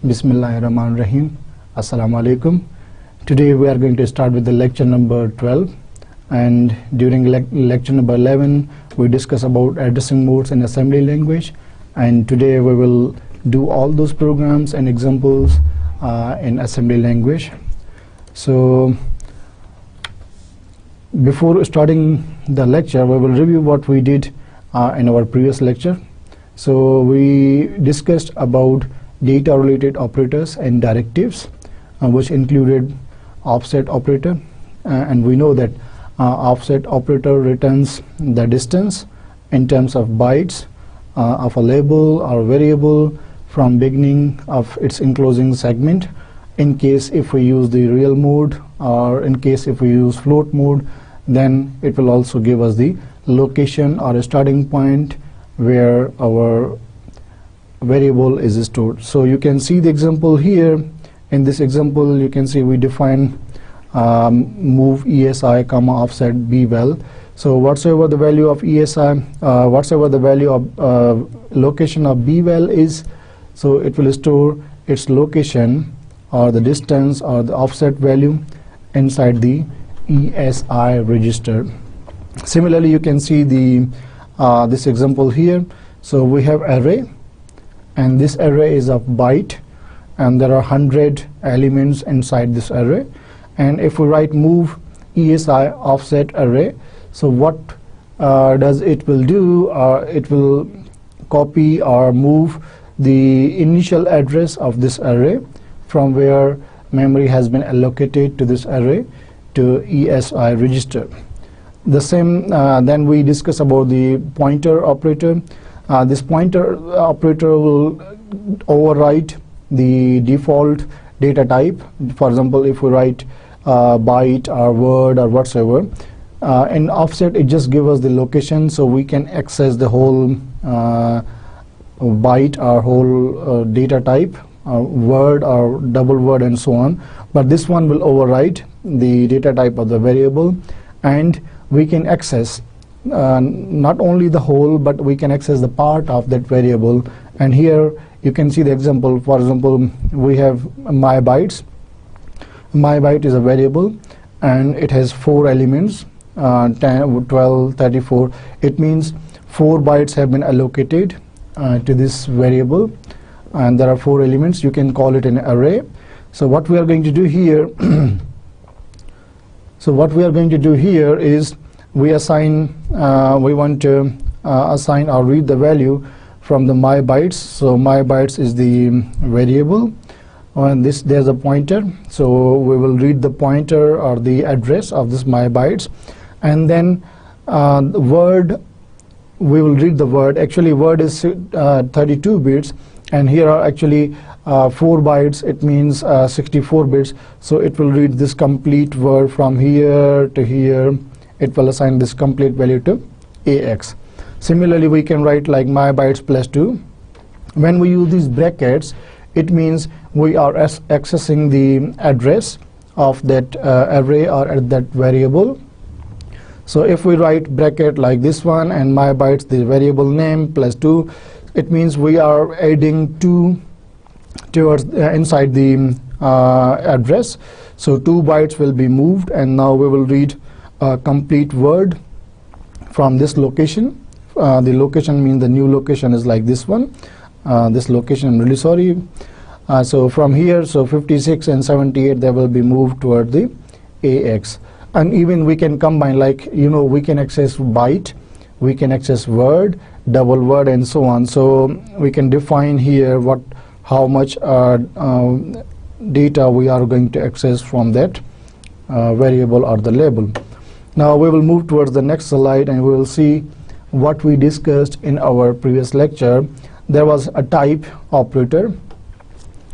Bismillahirrahmanirrahim. Assalamu alaikum. Today we are going to start with the lecture number 12, and during lecture number 11 we discuss about addressing modes in assembly language, and today we will do all those programs and examples in assembly language. So before starting the lecture, we will review what we did in our previous lecture. So we discussed about data related operators and directives, which included offset operator, and we know that offset operator returns the distance in terms of bytes of a label or variable from beginning of its enclosing segment, in case if we use the real mode, or in case if we use float mode, then it will also give us the location or a starting point where our variable is stored. So you can see the example here. In this example, you can see we define move ESI comma offset bval. So whatsoever the value of ESI, whatsoever the value of location of bval is, so it will store its location or the distance or the offset value inside the ESI register. Similarly, you can see the this example here. So we have array, and this array is of byte, and there are 100 elements inside this array. And if we write move ESI offset array, so what does it will do? It will copy or move the initial address of this array from where memory has been allocated to this array to ESI register. The same, then we discuss about the pointer operator. This pointer operator will overwrite the default data type. For example, if we write byte or word or whatsoever, in offset it just gives us the location, so we can access the whole byte or whole data type, word or double word and so on. But this one will overwrite the data type of the variable, and we can access not only the whole, but we can access the part of that variable. And here you can see the example. For example, we have my bytes. My byte is a variable, and it has 4 elements, 10, 12, 34. It means 4 bytes have been allocated to this variable, and there are 4 elements. You can call it an array. So what we are going to do here is we assign, we want to assign or read the value from the my bytes. So my bytes is the variable, and there's a pointer, so we will read the pointer or the address of this my bytes. And then the word, we will read the word. Actually word is 32 bits, and here are actually 4 bytes, it means 64 bits. So it will read this complete word from here to here. It will assign this complete value to AX. Similarly, we can write like my bytes plus 2. When we use these brackets, it means we are accessing the address of that array or that variable. So if we write bracket like this one and my bytes, the variable name plus 2, it means we are adding 2 towards inside the address. So 2 bytes will be moved, and now we will read a complete word from this location. The location means the new location is like this one. This location, I'm really sorry. So from here, so 56 and 78, they will be moved toward the AX. And even we can combine, like, you know, we can access byte, we can access word, double word, and so on. So we can define here how much data we are going to access from that variable or the label. Now we will move towards the next slide, and we will see what we discussed in our previous lecture. There was a type operator,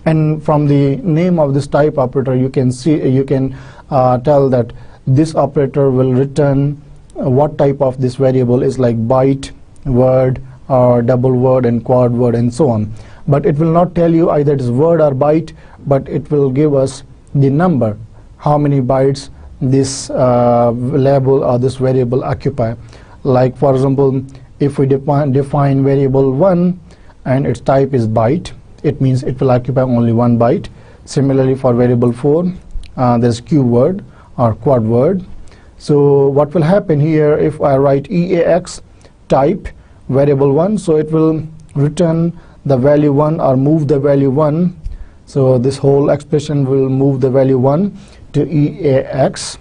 and from the name of this type operator you can tell that this operator will return what type of this variable is, like byte, word, or double word and quad word and so on. But it will not tell you either it is word or byte, but it will give us the number, how many bytes this label or this variable occupy. Like for example, if we define variable 1 and its type is byte, it means it will occupy only 1 byte. Similarly, for variable 4, there's q word or quad word. So what will happen here, if I write EAX type variable 1, so it will return the value 1 or move the value 1. So this whole expression will move the value 1 to EAX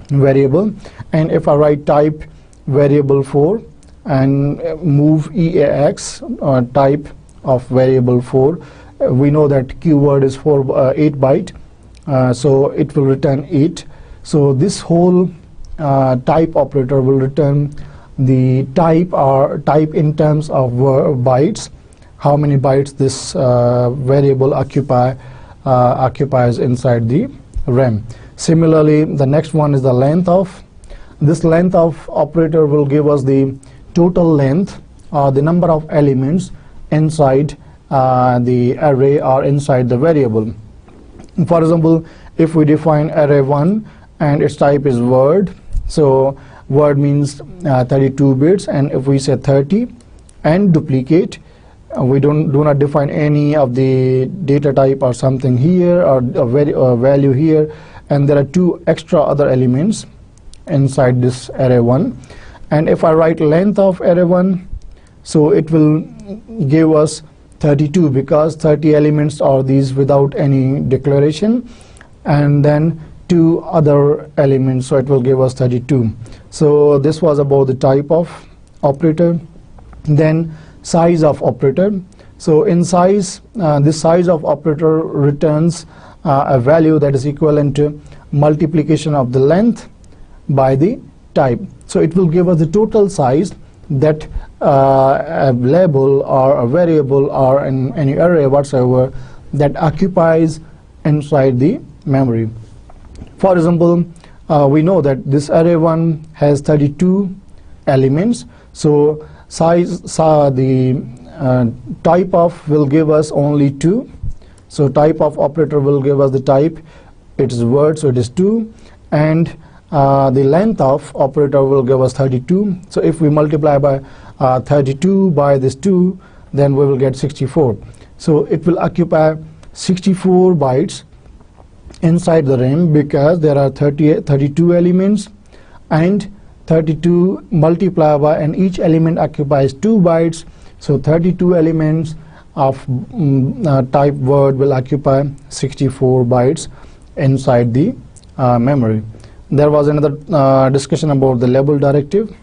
variable. And if I write type variable 4 and move EAX type of variable 4, we know that keyword is 8 byte, so it will return 8. So this whole type operator will return the type or type in terms of bytes, how many bytes this variable occupies inside the RAM. Similarly, the next one is the length of. This length of operator will give us the total length or the number of elements inside the array or inside the variable. For example, if we define array 1 and its type is word, so word means 32 bits, and if we say 30 and duplicate, we do not define any of the data type or something here or a value here, and there are 2 extra other elements inside this array 1. And if I write length of array 1, so it will give us 32 because 30 elements are these without any declaration, and then 2 other elements, so it will give us 32. So this was about the type of operator. Then size of operator. So in size, this size of operator returns a value that is equivalent to multiplication of the length by the type. So it will give us the total size that a label or a variable or in any array whatsoever that occupies inside the memory. For example, we know that this array 1 has 32 elements, so the type of will give us only 2. So type of operator will give us the type, it is word, so it is 2, and the length of operator will give us 32. So if we multiply by 32 by this 2, then we will get 64. So it will occupy 64 bytes inside the RAM because there are 32 elements, and 32 multiplied by, and each element occupies 2 bytes. So 32 elements of type word will occupy 64 bytes inside the memory. There was another discussion about the label directive.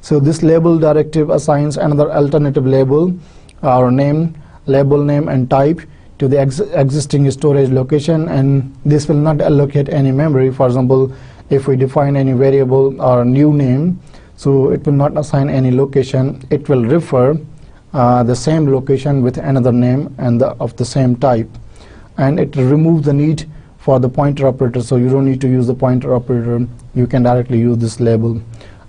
So this label directive assigns another alternative label or name, label name and type to the existing storage location, and this will not allocate any memory. For example, if we define any variable or new name, so it will not assign any location, it will refer the same location with another name and of the same type, and it will remove the need for the pointer operator, so you don't need to use the pointer operator, you can directly use this label.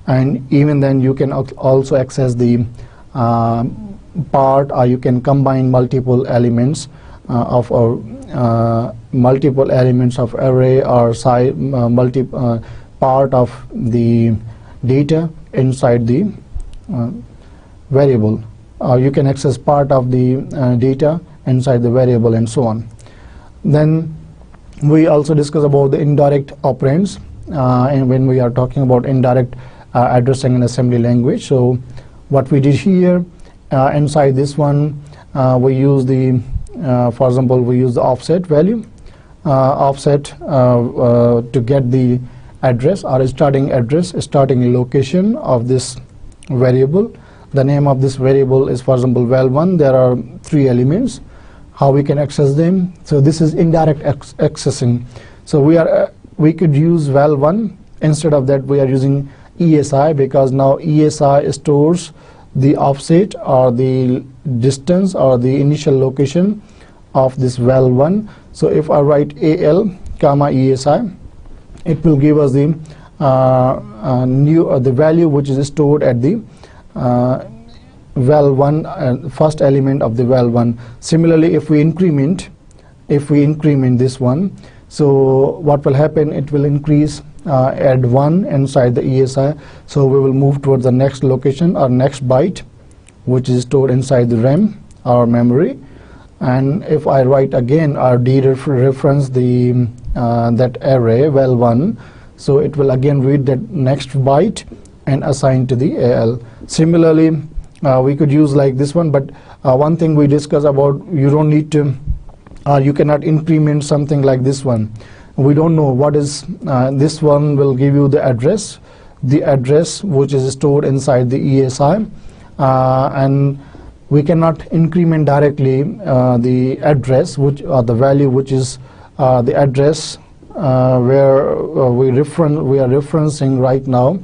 And even then you can also access the part, or you can combine multiple elements of multiple elements of array or part of the data inside the variable. You can access part of the data inside the variable and so on. Then we also discuss about the indirect operands, and when we are talking about indirect addressing in assembly language. So what we did here inside this one, we use the for example, we use the offset value, offset to get the address or starting address, starting location of this variable. The name of this variable is, for example, val1. There are 3 elements. How we can access them? So this is indirect accessing. So we could use val1. Instead of that, we are using ESI, because now ESI stores the offset or the distance or the initial location of this val1. So if I write AL comma ESI, it will give us the the value which is stored at the val1, first element of the val1. Similarly, if we increment this one, so what will happen? It will increase, add 1 inside the ESI. So we will move towards the next location or next byte, which is stored inside the RAM or memory. and if I write again or dereference the that array val1, so it will again read that next byte and assign to the AL. Similarly, we could use like this one, but one thing we discuss about, you don't need to you cannot increment something like this one. We don't know what is this one will give you the address which is stored inside the ESI, and we cannot increment directly the address which or the value which is the address where we are referencing right now.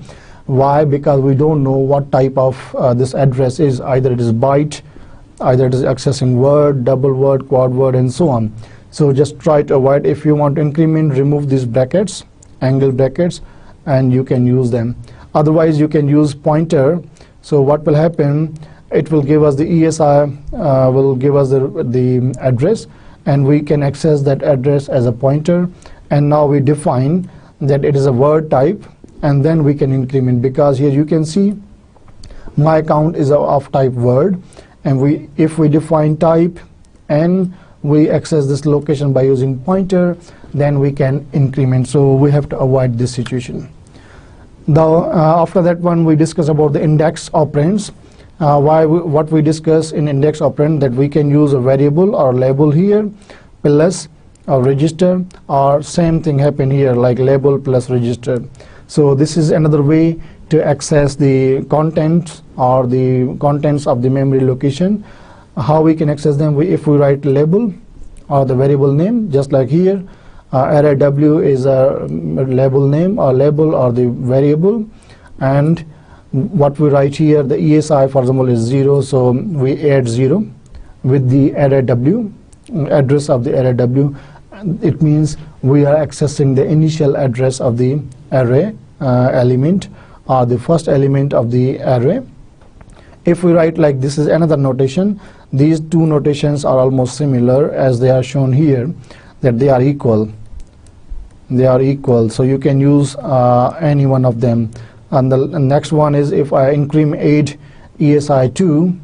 Why? Because we don't know what type of this address is. Either it is byte, either it is accessing word, double word, quad word, and so on. So just try to avoid. If you want to increment, remove these brackets, angle brackets, and you can use them. Otherwise you can use pointer. So what will happen, it will give us the ESI will give us the address, and we can access that address as a pointer. And now we define that it is a word type, and then we can increment, because here you can see my account is of type word, and if we define type and we access this location by using pointer, then we can increment. So we have to avoid this situation. Now after that one, we discuss about the index operands. What we discuss in index operand, that we can use a variable or label here plus a register, or same thing happen here like label plus register. So this is another way to access the contents or the contents of the memory location. How we can access them? If we write label or the variable name, just like here, array w is a label name or label or the variable, and what we write here, the ESI for example is 0, so we add 0 with the array w, address of the array w. It means we are accessing the initial address of the array element or the first element of the array. If we write like this is another notation, these two notations are almost similar as they are shown here, that they are equal. So you can use any one of them. And the next one is, if I increment ESI 2,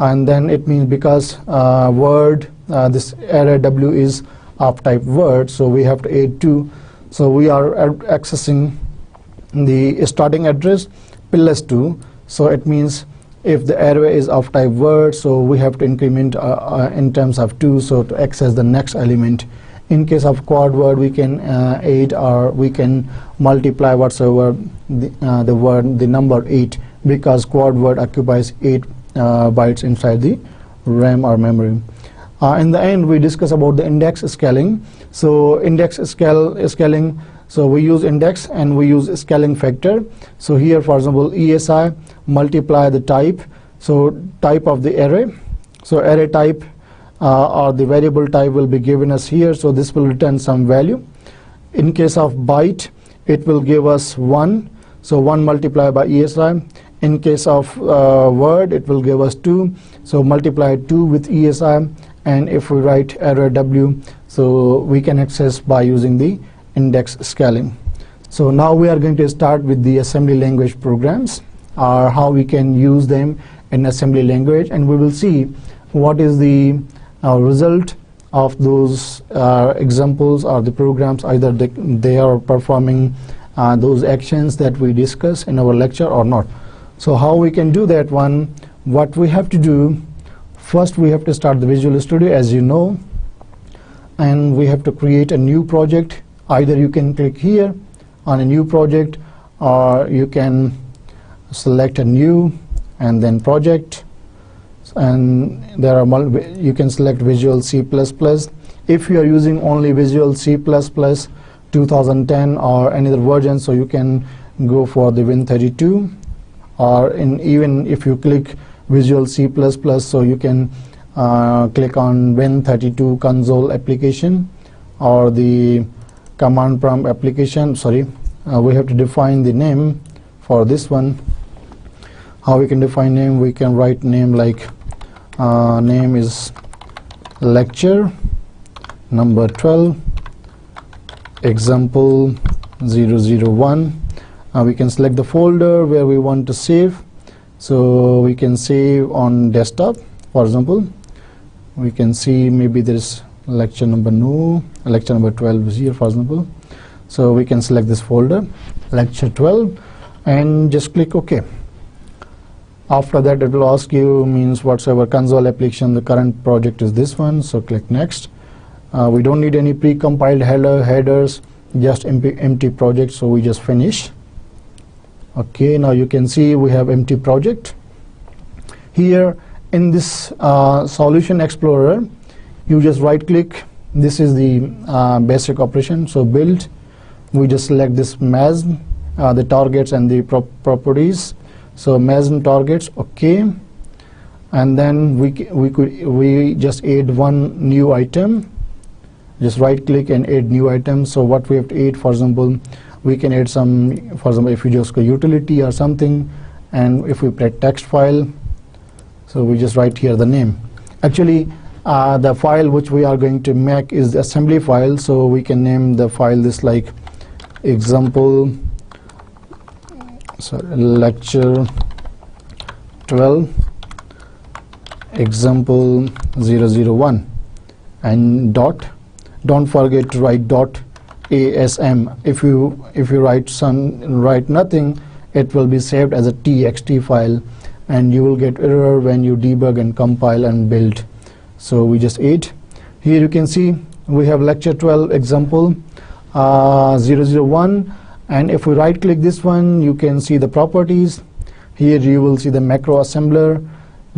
and then it means because word this array w is of type word, so we have to add 2. So we are accessing the starting address plus 2. So it means if the array is of type word, so we have to increment in terms of 2, so to access the next element. In case of quad word, we can add or we can multiply whatsoever the number 8, because quad word occupies 8 bytes inside the RAM or memory. In the end, we discuss about the index scaling. So index scaling, so we use index and we use scaling factor. So here for example ESI multiply the type, so type of the array, so array type or the variable type will be given us here, so this will return some value. In case of byte, it will give us 1, so 1 multiplied by ESI. In case of word, it will give us 2, so multiply 2 with ESI. And if we write array w, so we can access by using the index scaling. So now we are going to start with the assembly language programs, or how we can use them in assembly language, and we will see what is the result of those examples or the programs, either they are performing those actions that we discuss in our lecture or not. So how we can do that one, what we have to do, first we have to start the Visual Studio, as you know, and we have to create a new project. Either you can click here on a new project, or you can select a new and then project, and there are you can select Visual C++. If you are using only Visual C++ 2010 or any other version, so you can go for the Win32, or even if you click Visual C++, so you can click on Win32 console application or the command prompt application. We have to define the name for this one. How we can define name? We can write name like name is lecture number 12 example 001. We can select the folder where we want to save, so we can save on desktop for example, we can see maybe there is lecture number 12 is here, for example. So we can select this folder, lecture 12, and just click OK. After that, it will ask you means whatsoever console application, the current project is this one, so click next. We don't need any pre-compiled headers, just empty project, so we just finish. Okay, now you can see we have empty project. Here in this solution explorer, you just right click. This is the basic operation, so build. We just select this MESM, the targets and the properties. So MESM targets, okay, and then we just add one new item. Just right click and add new item. So what we have to add, for example, we can add some, for example, if you just go utility or something, and if we press text file, so we just write here the name. Actually, the file which we are going to make is the assembly file, so we can name the file this like example, lecture 12 example 001 and dot. Don't forget to write dot ASM. If you write nothing, it will be saved as a txt file, and you will get error when you debug and compile and build. So we just add. Here you can see we have lecture 12 example 001, and if we right click this one, you can see the properties. Here you will see the macro assembler.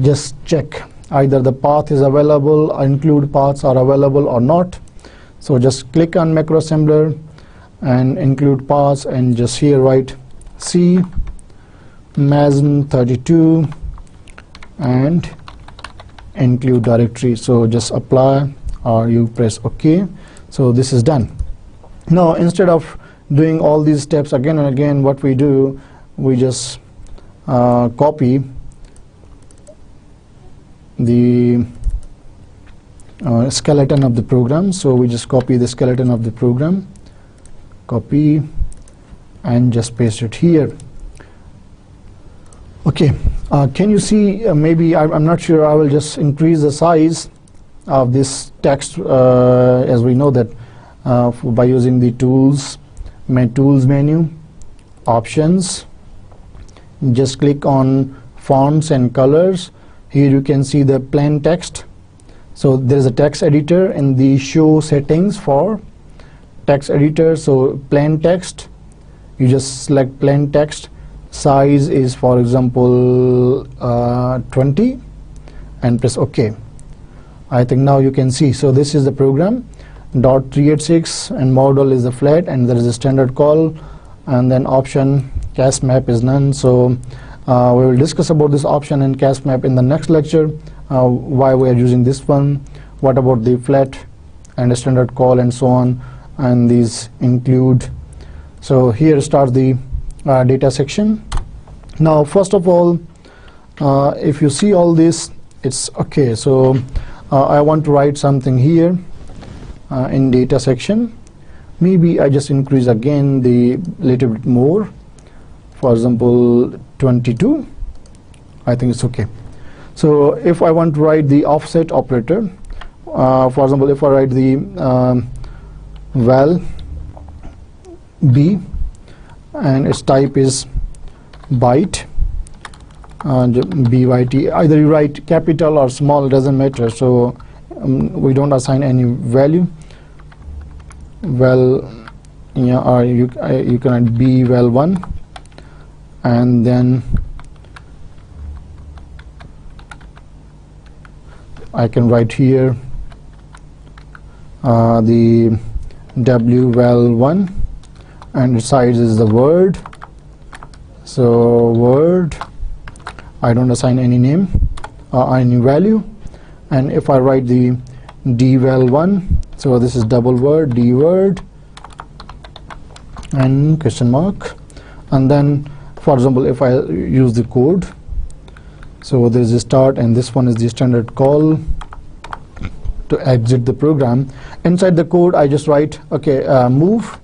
Just check either the path is available, or include paths are available or not. So just click on macro assembler and include paths, and just here write C MESM 32 and include directory. So just apply, or you press OK. So this is done. Now instead of doing all these steps again and again, what we do, we just copy the skeleton of the program. So we just copy the skeleton of the program, copy, and just paste it here. Okay, can you see, maybe I'm not sure, I will just increase the size of this text, as we know that by using the tools menu, options, just click on fonts and colors. Here you can see the plain text. So there is a text editor in the show settings for text editor. So plain text, you just select plain text. Size is, for example, 20, and press OK. I think now you can see. So this is the program. .386 and model is the flat, and there is a standard call, and then option cast map is none. So we will discuss about this option and cast map in the next lecture. Why we are using this one, what about the flat and the standard call and so on, and these include. So here starts the data section. Now first of all, if you see all this, it's okay. So I want to write something here in data section. Maybe I just increase again the little bit more, for example 22. I think it's okay. So if I want to write the offset operator, for example, if I write the val b and its type is byte, byte, either you write capital or small, doesn't matter. So we don't assign any value. Well, yeah, or you can add b val 1, and then I can write here the w val 1, and its size is the word. So word, I don't assign any name or any value. And if I write the d val 1, so this is double word, d word, and question mark. And then, for example, if I use the code, so there is a start, and this one is the standard call to exit the program. Inside the code, I just write, okay, move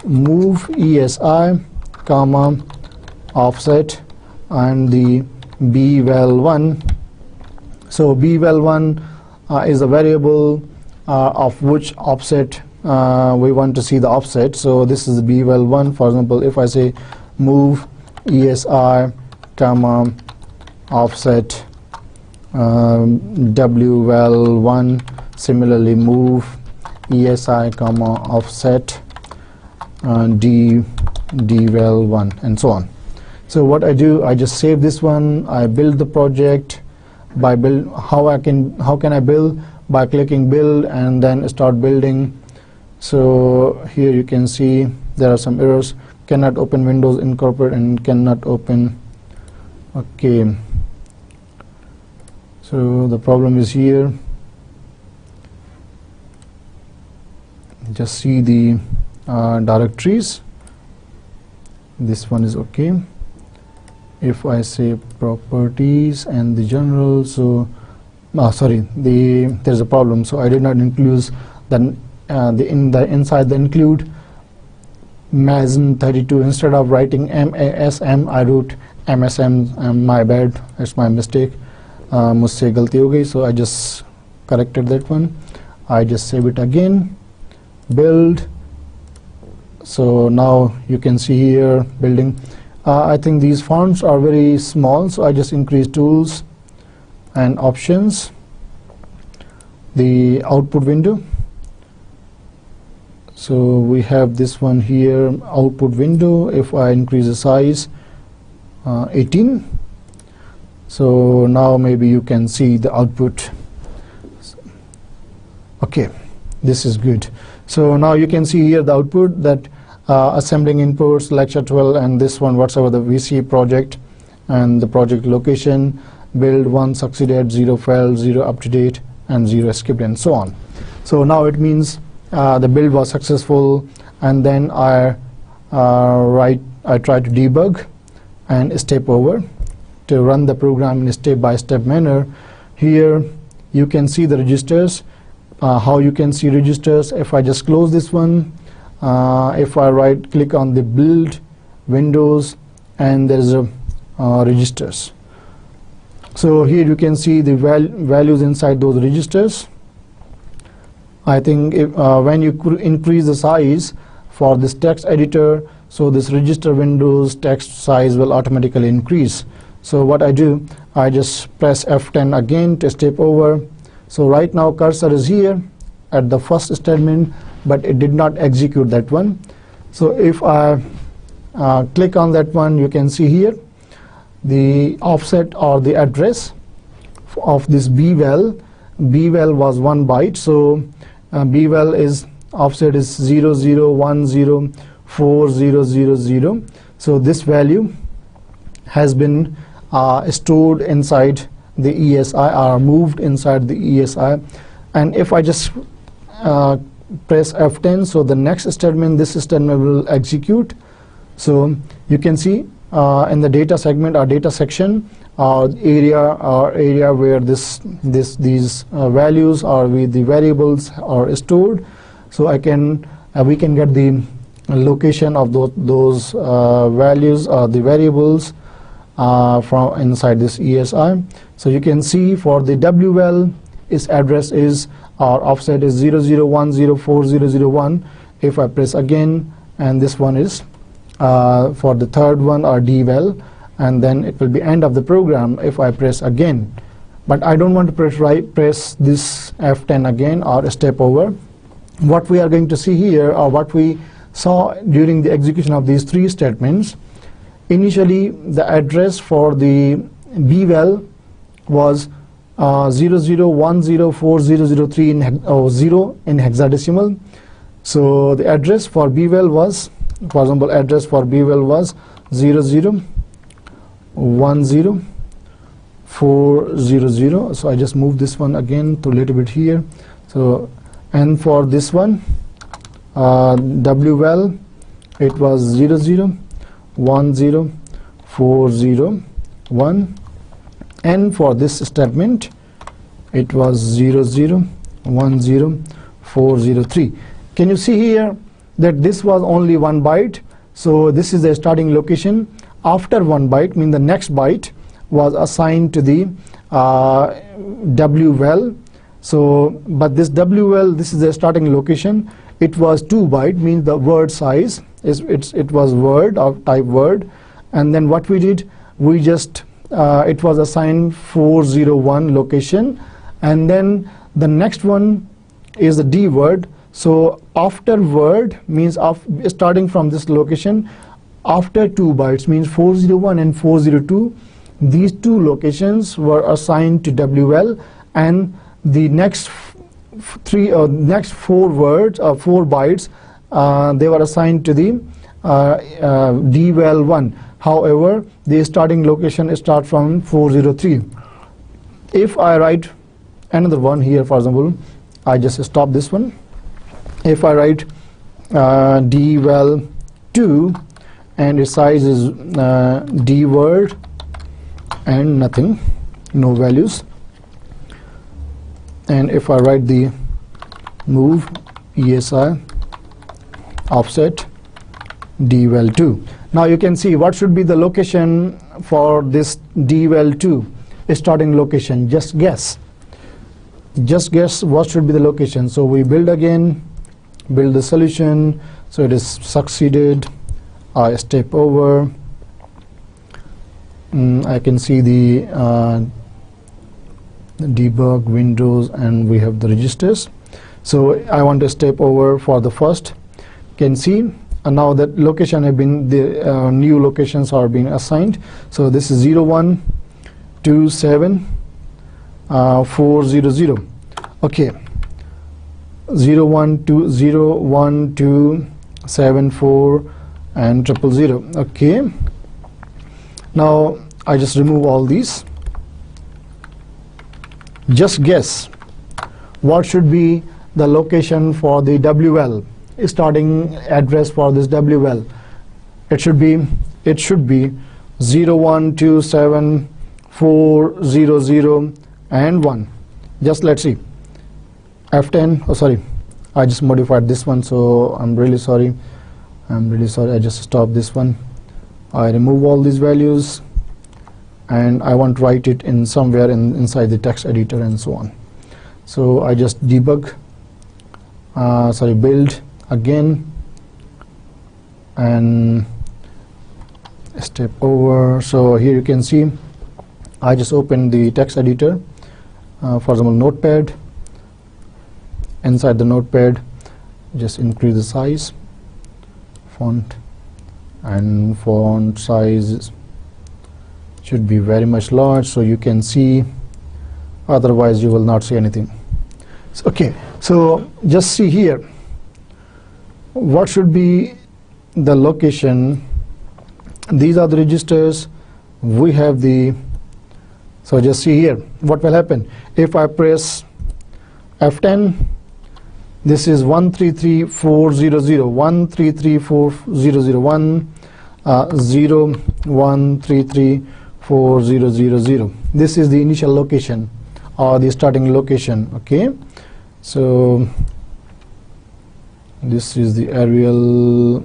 esi, comma, offset, and the b val 1 So bval1 is a variable of which offset we want to see the offset. So this is bval1. For example, if I say move esi comma offset wval1, similarly move esi comma offset dval1, and so on. So what I do, I just save this one, I build the project. By build, how can I build? By clicking build and then start building. So here you can see there are some errors. Cannot open Windows Incorporate and cannot open. Okay, so the problem is here. Just see the directories. This one is okay. If I say properties and the general, so there's a problem. So I did not include inside the include MASN32. Instead of writing MASM, I wrote MSM. My bad, that's my mistake. मुझसे गलती हो गई. So I just corrected that one. I just save it again, build. So now you can see here building. I think these fonts are very small, so I just increase tools and options, the output window. So we have this one here, output window. If I increase the size 18, so now maybe you can see the output. Okay, this is good. So now you can see here the output, that assembling inputs, lecture 12, and this one whatsoever the VC project, and the project location, build 1 succeeded, 0 failed, 0 up to date, and 0 escaped, and so on. So now it means the build was successful, and then I try to debug and step over to run the program in a step-by-step manner. Here you can see the registers. How you can see registers? If I just close this one, if I right click on the build windows, and there is a registers. So here you can see the values inside those registers. I think if, when you increase the size for this text editor, so this register windows text size will automatically increase. So what I do, I just press F10 again to step over. So right now cursor is here at the first statement, but it did not execute that one. So if I click on that one, you can see here the offset or the address of this bval. Bval was 1 byte, so bval is offset is 00104000. So this value has been stored inside the ESI, or moved inside the ESI. And if I just press F10, so the next statement, this statement will execute. So you can see in the data segment or data section area where these values or the variables are stored. So we can get the location of those values or the variables from inside this ESI. So you can see for the WL, its address is, or offset is 00104001. If I press again, and this one is for the third one, or DVAL, and then it will be end of the program if I press again. But I don't want to press this F10 again or step over. What we are going to see here, or what we saw during the execution of these three statements, initially the address for the BVAL was 00104003 in 0 in hexadecimal. So the address for BVAL was, for example, address for BVAL was 00104000. So I just move this one again to a little bit here. So, and for this one, WVAL, it was 00104001, and for this statement it was 00104003. Can you see here that this was only 1 byte? So this is the starting location. After 1 byte, mean the next byte was assigned to the WL. So but this WL, this is the starting location. It was 2 byte, means the word size is it was word of type word, and then what we did, we just it was assigned 401 location, and then the next one is the D word. So after word means starting from this location, after 2 bytes means 401 and 402, these 2 locations were assigned to WL, and the next 4 words or 4 bytes they were assigned to the DWL1. However, the starting location start from 403. If I write another one here, for example, I just stop this one. If I write DWL2 and its size is D word and nothing, no values, and if I write the move ESI offset DWL2, now you can see what should be the location for this DWL2 starting location. Just guess what should be the location. So we build again, build the solution. So it is succeeded. I step over. I can see the debug windows, and we have the registers. So I want to step over for the first. Can see now that location have been, the new locations are being assigned. So this is 0127 400. Okay, 01201274 and 000. Okay, now I just remove all these. Just guess what should be the location for the WL, starting address for this WL. It should be 0127 400 and 1. Just let's see. F10. Oh, sorry, I just modified this one, so I'm really sorry. I just stopped this one. I remove all these values, and I want to write it in somewhere inside the text editor and so on. So I just debug, build again, and step over. So here you can see I just opened the text editor, for example Notepad. Inside the Notepad, just increase the size, font, and font size should be very much large so you can see, otherwise you will not see anything. So, okay, so just see here what should be the location. These are the registers. We have the, so just see here what will happen if I press F10. This is 133400, 133400, 01334000. This is the initial location or the starting location. Okay, so this is the aerial.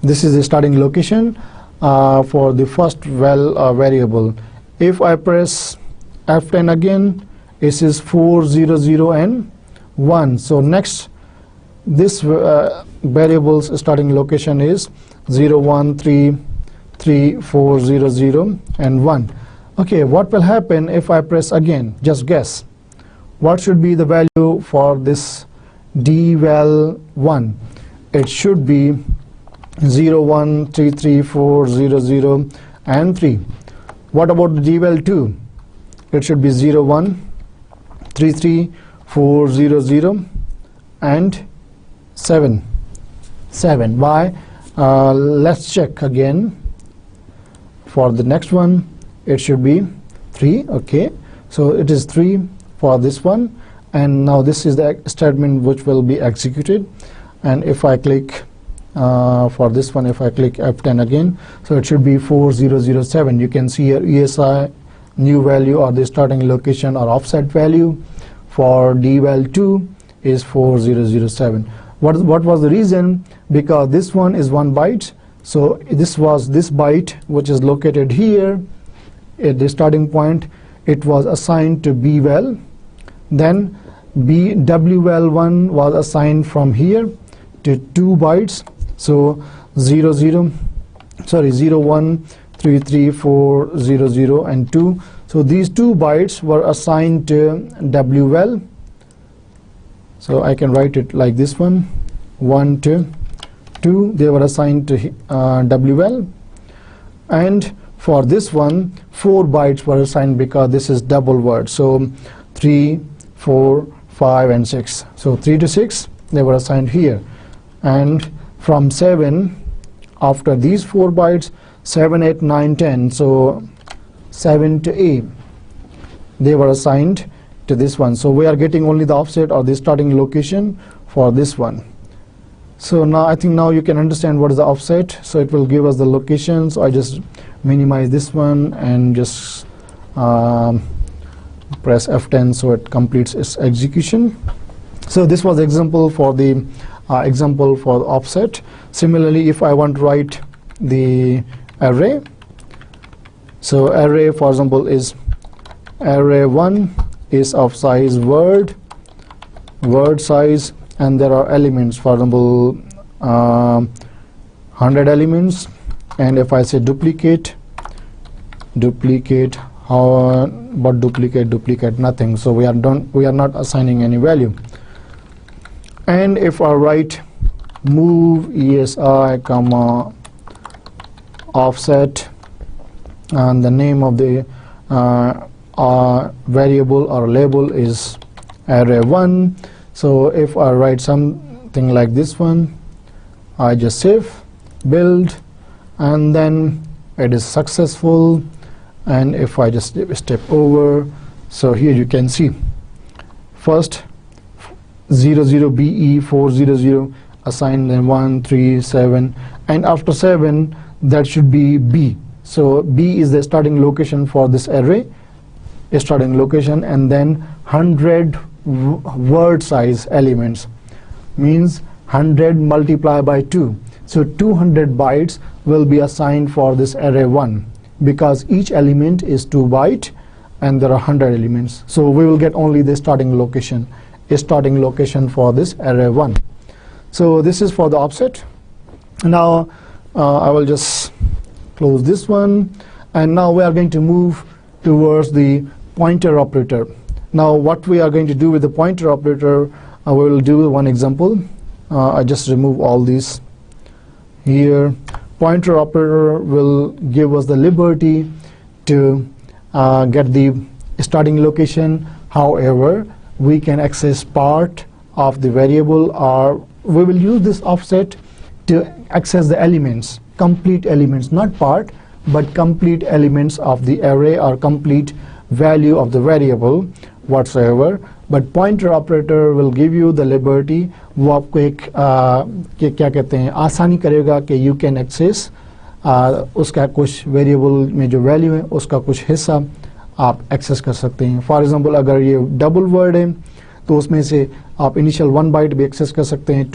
This is the starting location for the first variable. If I press F10 again, it is 400 and 1. So next, this variable's starting location is 01334000 and 1. Okay, what will happen if I press again? Just guess. What should be the value for this DWL1? It should be 01334000 and 3. What about the DWL2? It should be 01334000 and 7. Why? Let's check again. For the next one, it should be 3. Okay, so it is 3 for this one, and now this is the statement which will be executed. And if I click for this one, if I click F10 again, so it should be 4007. You can see here ESI new value or the starting location or offset value for DWL2 is 4007. What was the reason? Because this one is 1 byte, So this was this byte which is located here at the starting point. It was assigned to bval. Then wval1 was assigned from here to 2 bytes. So 0 1 3 3 4 0 0 and 2. So these 2 bytes were assigned to wval. So I can write it like this one, 1 2 2, they were assigned to wval. And for this one 4 bytes were assigned because this is double word. So 3 4 5 and 6. So 3 to 6 they were assigned here. And from 7, after these 4 bytes, 7 8 9 10, so 7 to A, they were assigned to this one. So we are getting only the offset or the starting location for this one. So now I think now you can understand what is the offset. So it will give us the location. So I just minimize this one and just press F10 so it completes its execution. So this was the example for the offset. Similarly, if I want to write the array, so array, for example, is array1 is of size word size, and there are elements, for example 100 elements. And if I say duplicate, how but duplicate nothing, so we are not assigning any value. And if I write move esi comma offset, and the name of the variable or label is array1. So if I write something like this one, I just save, build, and then it is successful. And if I just step over, so here you can see first 00BE 400 assigned, then 1 3 7, and after 7 that should be B. So B is the starting location for this array, a starting location, and then 100 word size elements means 100 multiplied by 2. So 200 bytes will be assigned for this array 1 because each element is 2 byte and there are 100 elements. So we will get only the starting location, a starting location for this array 1. So this is for the offset. Now I will just close this one, and now we are going to move towards the pointer operator. Now what we are going to do with the pointer operator, we will do one example. I just remove all these here. Pointer operator will give us the liberty to get the starting location. However, we can access part of the variable, or we will use this offset to access the elements, complete elements, not part, but complete elements of the array or complete value of the variable whatsoever. But pointer operator will give you the liberty, वो आपको एक क्या कहते हैं, आसानी करेगा कि you can access उसका कुछ वेरिएबल में जो वैल्यू है उसका कुछ हिस्सा आप एक्सेस कर सकते हैं. फॉर एग्जांपल अगर ये डबल वर्ड है तो उसमें से आप इनिशियल 1 बाइट भी एक्सेस कर सकते हैं,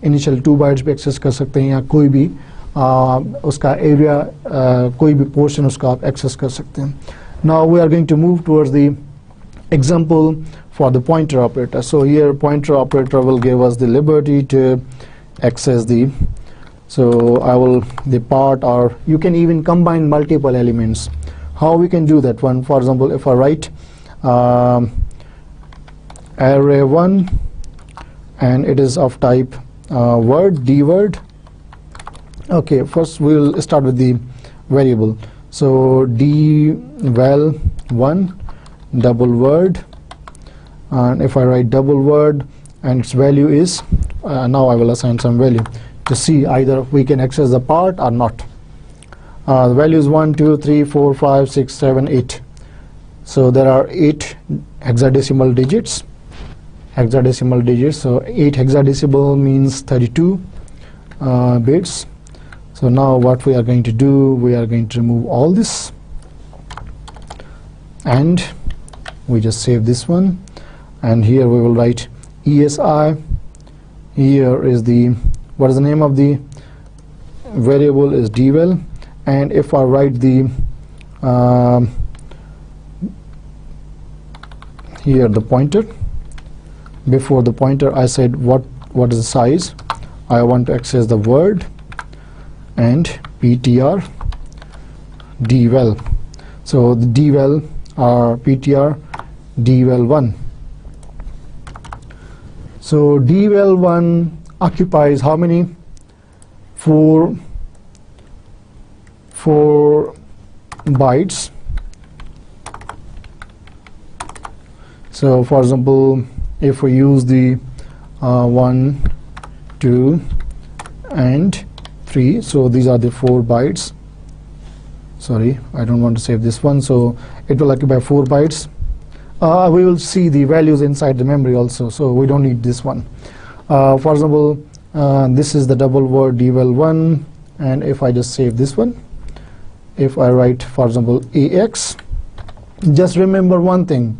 इनिशियल 2 बाइट्स भी एक्सेस कर सकते हैं, या कोई भी उसका एरिया कोई भी पोर्शन उसका आप एक्सेस कर सकते हैं. Now we are going to move towards the example for the pointer operator. So here pointer operator will give us the liberty to access the, so I will the part, or you can even combine multiple elements. How we can do that one? For example, if I write array1 and it is of type word, d word. Okay, first we will start with the variable. So dval1 double word, and if I write double word and its value is now I will assign some value to see either we can access the part or not. The value is 1 2 3 4 5 6 7 8. So there are 8 hexadecimal digits. So 8 hexadecimal means 32 bits. So now what we are going to do, we are going to remove all this and we just save this one, and here we will write ESI. Here is the, what is the name of the variable is dval, and if I write the here the pointer, before the pointer I said what is the size I want to access the word, and ptr dval. So the dval or ptr dval1. So dval1 occupies how many? 4 bytes. So for example, if we use the 1, 2 and 3, so these are the 4 bytes. Sorry, I don't want to save this one, so it will occupy 4 bytes. We will see the values inside the memory also, so we don't need this one. For example, this is the double word dval1, and if I just save this one, if I write for example ax, just remember one thing: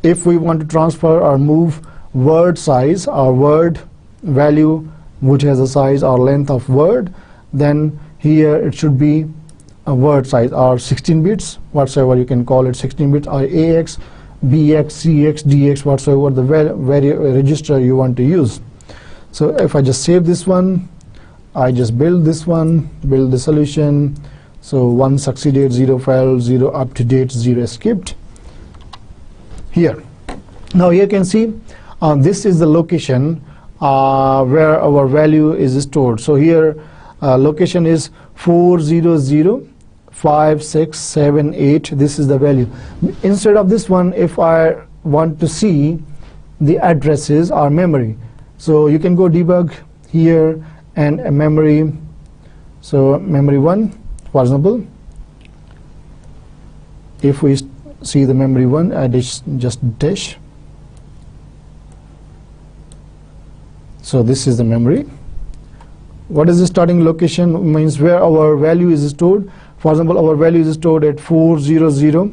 if we want to transfer or move word size or word value which has a size or length of word, then here it should be a word size or 16 bits, whatsoever you can call it, 16 bits, or ax, bx, cx, dx, whatsoever the register you want to use. So if I just save this one, I just build this one, build the solution. So 1 succeeded, 0 failed, 0 up to date, 0 escaped. Here. Now here you can see this is the location where our value is stored. So here location is 4005678. This is the value. Instead of this one, if I want to see the addresses or memory, so you can go debug here and memory. So memory 1, for example, if we see the memory 1, I just dash. So this is the memory. What is the starting location? Means where our value is stored. For example, our value is stored at 400.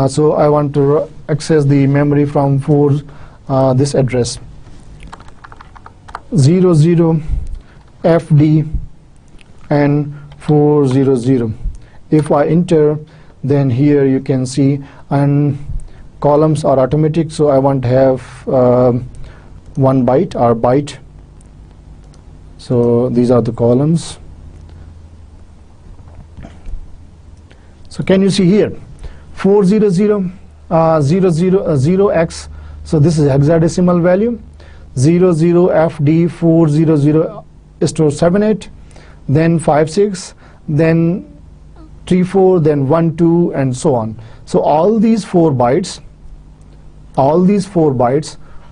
So I want to access the memory from this address 00 FD and 400. If I enter, then here you can see, and columns are automatic, so I want to have 1 byte or byte. So these are the columns. So can you see here 400 0x, so this is hexadecimal value. 00FD 400 store 78, then 56, then 34, then 12, and so on. So all these 4 bytes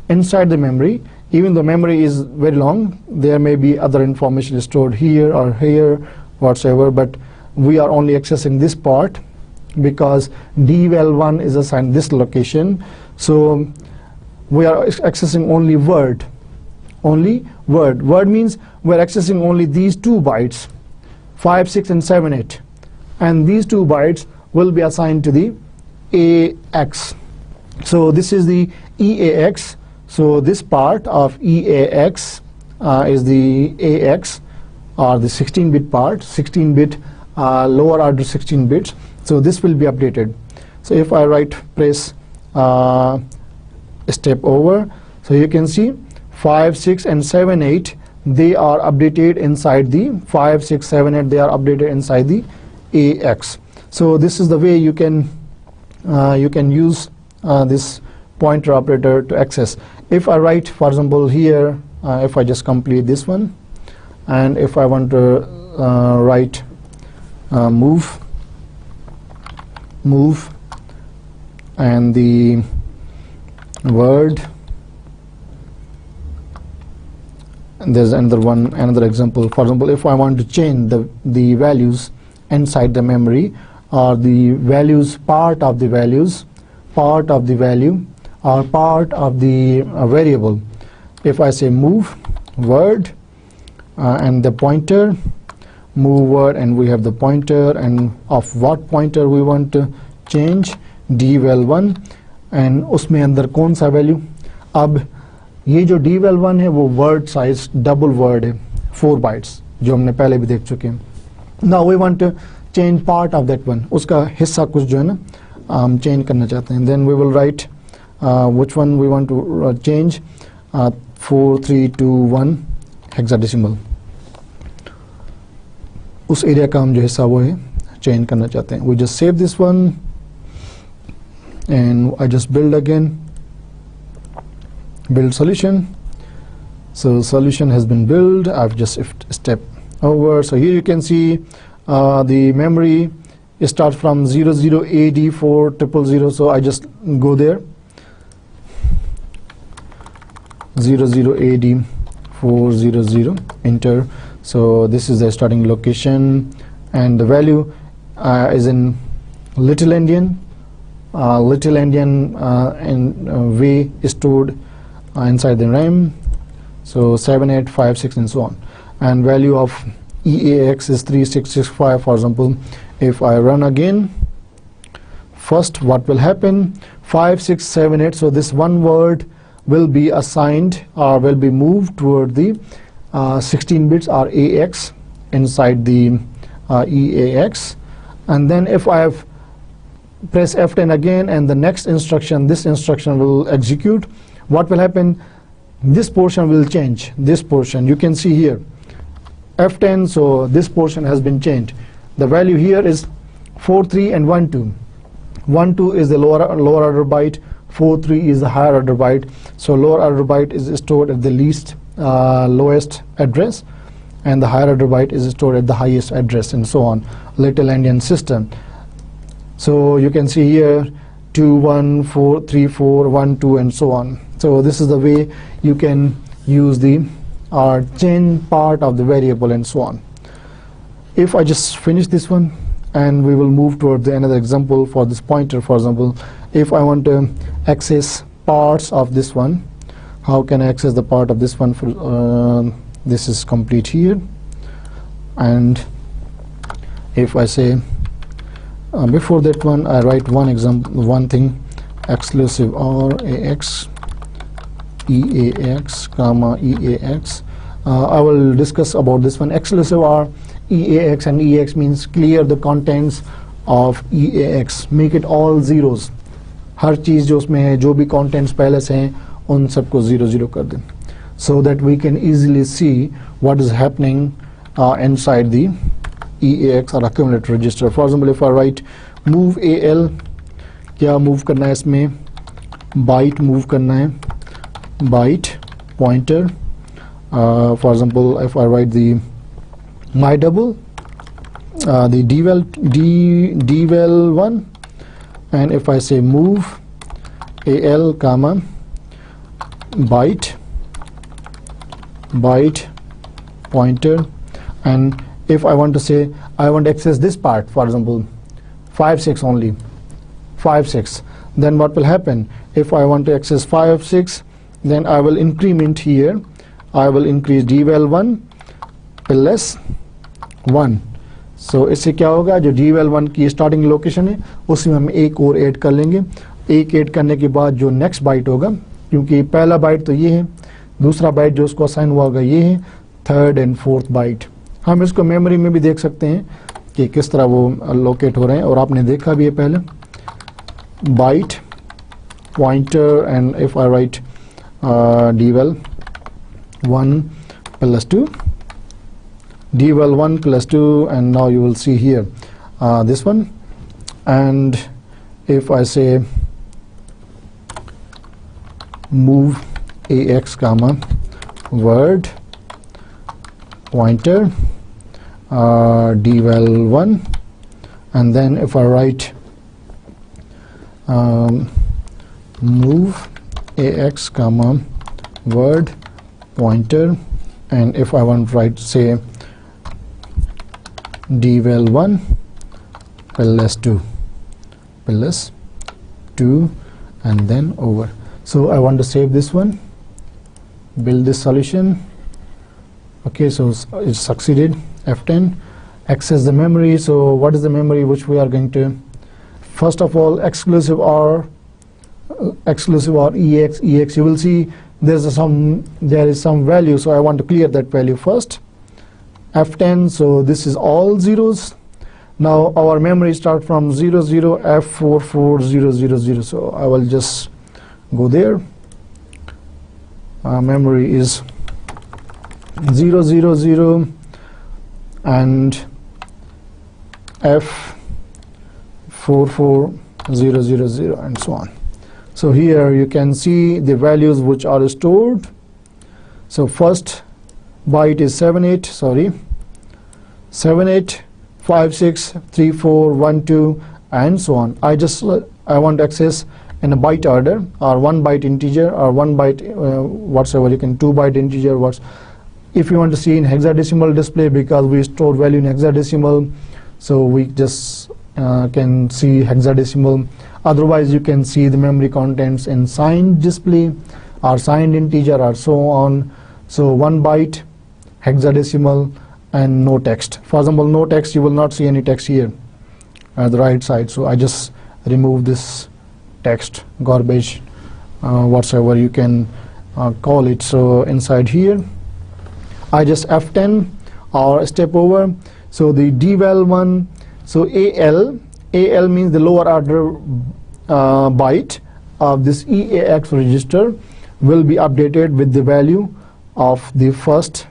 inside the memory, even though memory is very long, there may be other information stored here or here, whatsoever, but we are only accessing this part because dval1 is assigned this location. So we are accessing only word. Word means we're accessing only these 2 bytes, 5, 6, and 7, 8. And these 2 bytes will be assigned to the AX. So this is the EAX. So this part of EAX is the AX, or the 16-bit part, 16-bit lower order 16 bits. So this will be updated. So if I press step over, so you can see 5, 6, and 7, 8, they are updated inside the 5, 6, 7, 8, they are updated inside the AX. So this is the way you can use this pointer operator to access. If I write, for example, here, if I just complete this one, and if I want to write move, and the word, and there's another example. For example, if I want to change the values inside the memory, or the values, part of the value, or part of the variable, if I say move word and the pointer, move word, and we have the pointer, and of what pointer we want to change, dval1, and उसमें अंदर कौन सा value. अब ये जो dval1 है वो word size double word है, 4 बाइट्स. जो हमने पहले भी देख चुके हैं. Now we want to change part of that one. उसका हिस्सा कुछ जो है ना हम change करना चाहते हैं. Then we will write which one we want to change. 4 3 2 1 hexadecimal. उस एरिया का हम जो हिस्सा वो है चेंज करना चाहते हैं. We just save this one and I just build again. Build solution. So solution has been built. I've just step over. So here you can see the memory starts from 00AD4000. So I just go there. 00AD400, enter. So this is the starting location, and the value is in little endian. Little endian way is stored inside the RAM. So 7 8 5 6 and so on, and value of EAX is 3665. For example, if I run again, first what will happen, 5 6 7 8. So this one word will be assigned or will be moved toward the 16 bits or AX inside the EAX. And then if I have press F10 again and the next instruction, this instruction will execute, what will happen, this portion will change. This portion you can see here F10, so this portion has been changed. The value here is 43 and 12. 12 is the lower order byte, 43 is the higher order byte. So lower order byte is stored at the least lowest address, and the higher order byte is stored at the highest address, and so on. Little endian system. So you can see here 2 1 4 3 4 1 2 and so on. So this is the way you can use the change part of the variable and so on. If I just finish this one and we will move toward the another example for this pointer. For example, if I want to access parts of this one, how can I access the part of this one? For this is complete here, and if I say before that one, I write one example, one thing, exclusive or AX EAX comma EAX. I will discuss about this one. Exclusive or EAX, and EAX means clear the contents of EAX, make it all zeros. हर चीज़ जो उसमें है, जो भी contents पहले से हैं, उन सबको 0 कर दें, so that we can easily see what is happening inside the EAX or accumulator register. For example, if I write move AL, क्या move करना है इसमें, byte move करना है, byte pointer. For example, if I write the my double, the dval 1, and if I say move AL comma byte pointer, and if I want to say I want to access this part, for example 5 6 only, 5 6, then what will happen, if I want to access 5 6, then I will increment here, I will increase dval 1 plus 1. So इससे क्या होगा, जो dval 1 की starting location है उसी में हम एक और ऐड कर लेंगे. एक ऐड करने के बाद जो नेक्स्ट बाइट होगा, क्योंकि पहला बाइट तो ये है, दूसरा बाइट जो उसको असाइन हुआ होगा ये है, थर्ड एंड फोर्थ बाइट. हम इसको मेमोरी में भी देख सकते हैं कि किस तरह वो लोकेट हो रहे हैं, और आपने देखा भी है पहले. Byte pointer, and if I write dval 1 plus 2, dval 1 plus 2, and now you will see here this one. And if I say move AX comma word pointer dval 1, and then if I write move AX comma word pointer, and if I want to write say dval 1 plus 2, and then over. So I want to save this one, build this solution. Okay, so it succeeded. F10, access the memory. So what is the memory which we are going to, first of all, exclusive or EX, you will see there is some value, so I want to clear that value first, F10, so this is all zeros. Now our memory starts from 00 F44000. So I will just go there. Memory is 000 and F44000 and so on. So here you can see the values which are stored. So first byte is 78563412 and so on. I want to access in a byte order, or 1 byte integer, or 1 byte whatsoever. You can 2 byte integer. If you want to see in hexadecimal display, because we store value in hexadecimal, so we just can see hexadecimal. Otherwise you can see the memory contents in signed display or signed integer or so on. So 1 byte, hexadecimal, and no text. For example, no text, you will not see any text here at the right side. So I just remove this text, garbage, whatsoever you can call it. So inside here I just F10 or step over. So the deval one, so AL means the lower order byte of this EAX register will be updated with the value of the first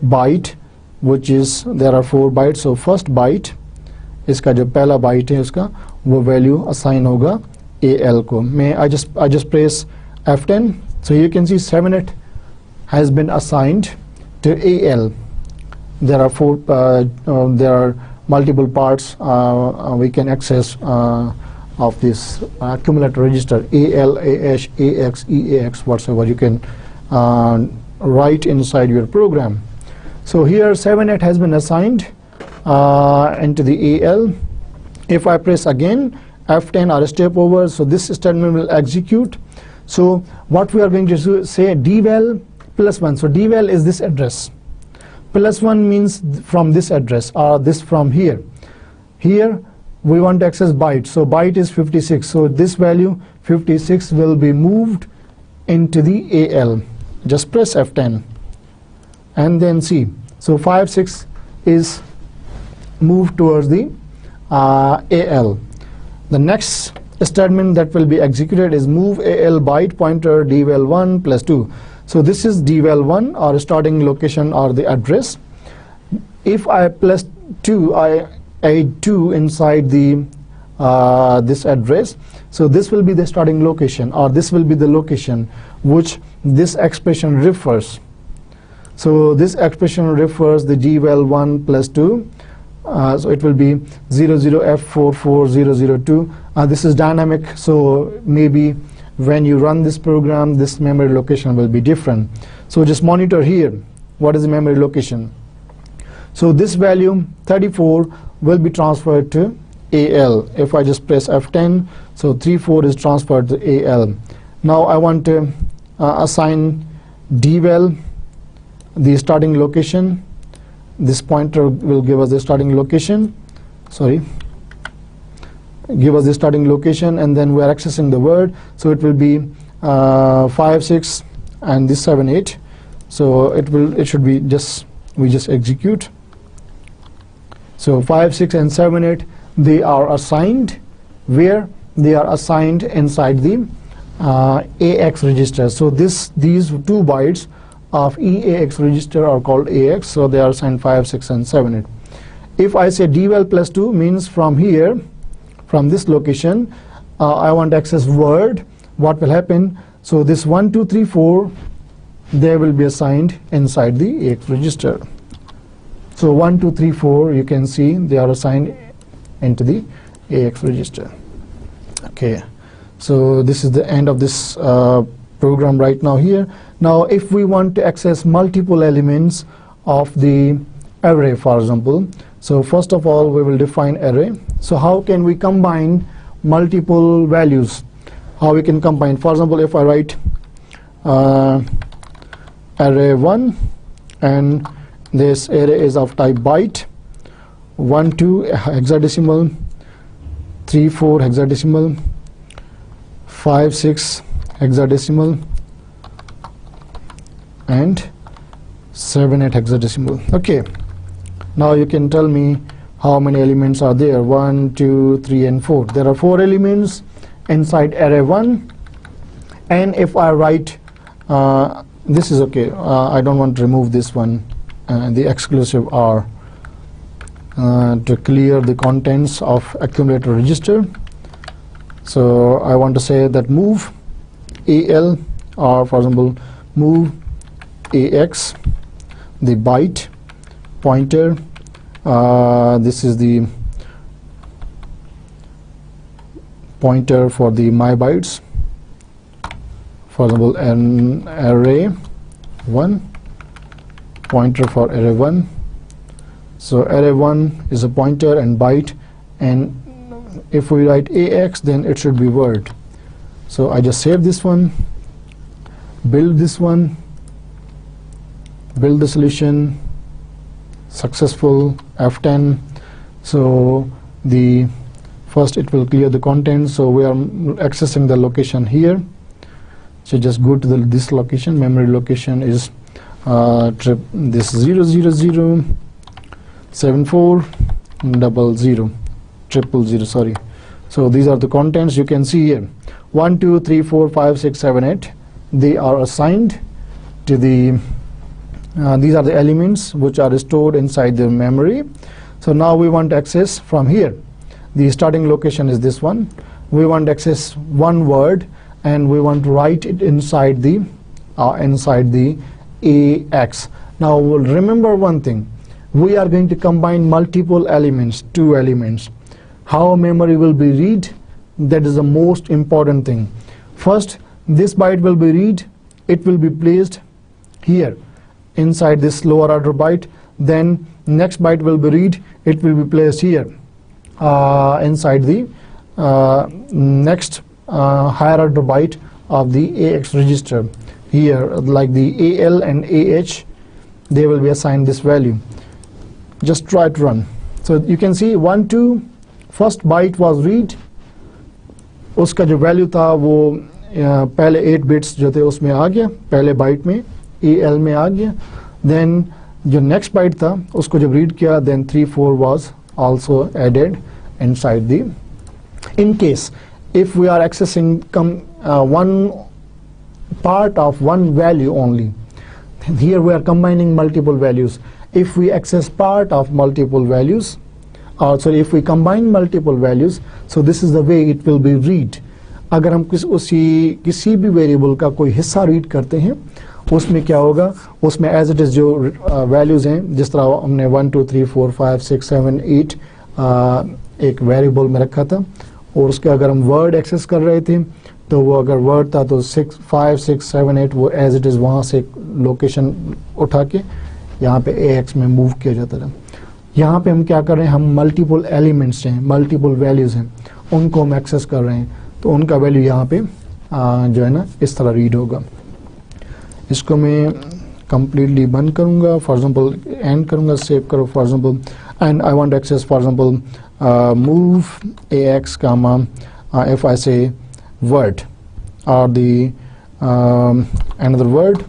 byte, which is, there are 4 bytes. So first byte, इसका जो पहला byte है उसका वो value assign होगा AL को. I just press F10. So you can see 7-8 has been assigned to AL. There are there are multiple parts we can access of this accumulator register, AL, AH, AX, EAX, whatsoever you can write inside your program. So here 7-8 has been assigned into the AL. If I press again F10 or step over, so this statement will execute. So what we are going to say, deval +1. So deval is this address. +1 means from this address, or this from here. Here we want to access byte. So byte is 56. So this value 56 will be moved into the AL. Just press F10 and then see. So 56 is moved towards the AL. The next statement that will be executed is move AL byte pointer deval 1 +2. So this is deval 1, or starting location, or the address. If I +2, I add 2 inside the this address, so this will be the starting location, or this will be the location which this expression refers. So this expression refers the deval 1 +2. So it will be 00F44002. This is dynamic, so maybe when you run this program, this memory location will be different. So just monitor here, what is the memory location. So this value 34 will be transferred to AL. If I just press F10, so 34 is transferred to AL. Now I want to assign deval the starting location. This pointer will give us the starting location, give us the starting location, and then we are accessing the word. So it will be 56 and this 78. So it should be we just execute. So 56 and 78, they are assigned where? They are assigned inside the AX register. So these 2 bytes of EAX register are called AX, so they are assigned 5, 6, and 7, 8. If I say deval +2 means from here, from this location, I want to access word, what will happen? So this 1, 2, 3, 4, they will be assigned inside the AX register. So 1, 2, 3, 4, you can see they are assigned into the AX register. Okay, so this is the end of this program right now here. Now if we want to access multiple elements of the array, for example, so first of all we will define array. So how can we combine multiple values? How we can combine? For example, if I write array 1, and this array is of type byte, 1, 2 hexadecimal, 3, 4 hexadecimal, 5, 6 hexadecimal, and 7, 8 hexadecimal. Okay, Now you can tell me how many elements are there. 1, 2, 3, and 4. There are 4 elements inside array 1. And if I write, this is okay, I don't want to remove this one, the exclusive R, to clear the contents of accumulator register. So I want to say that move AL, or for example move AX, the byte pointer, this is the pointer for the my bytes, for example an array 1, pointer for array 1. So array 1 is a pointer and byte, and if we write AX, then it should be word. So I just save this one, build this one, build the solution, successful, F10. So the first it will clear the content, so we are accessing the location here. So just go to this location. Memory location is this 00074000000, sorry. So these are the contents you can see here. 1, 2, 3, 4, 5, 6, 7, 8. They are assigned to the these are the elements which are stored inside the memory. So now we want access from here. The starting location is this one. We want access one word, and we want to write it inside the AX. Now we'll remember one thing. We are going to combine multiple elements, 2 elements. How memory will be read, that is the most important thing. First, this byte will be read. It will be placed here inside this lower order byte. Then next byte will be read. It will be placed here inside the next higher order byte of the AX register. Here, like the AL and AH, they will be assigned this value. Just try to run. So you can see 1, 2, first byte was read. उसका जो value था वो पहले 8 bits जो थे उसमें आ गया, पहले बाइट में AL में आ गया. Then जो next byte था उसको जब read किया, then 3, 4 was also added inside the. In case if we are accessing one part of one value only, here we are combining multiple values. If we access part of multiple values, or sorry, if we combine multiple values, so this is the way it will be read. अगर हम किसी भी variable का कोई हिस्सा read करते हैं, उसमें क्या होगा, उसमें एज इट इज जो वैल्यूज हैं, जिस तरह हमने 1, 2, 3, 4, 5, 6, 7, 8 एक वेरिएबल में रखा था, और उसके अगर हम वर्ड एक्सेस कर रहे थे, तो वो अगर वर्ड था तो 5, 6, 7, 8 वो एज इट इज वहाँ से लोकेशन उठा के यहाँ पे AX में मूव किया जाता था. यहाँ पे हम क्या कर रहे हैं, हम मल्टीपल एलिमेंट्स हैं, मल्टीपल वैल्यूज हैं, उनको हम एक्सेस कर रहे हैं, तो उनका वैल्यू यहाँ पे जो है ना इस तरह रीड होगा. इसको मैं completely बंद करूँगा, फॉर एग्जांपल एंड करूँगा, सेव करो for example, and I want access for example move AX comma if I say word or the another word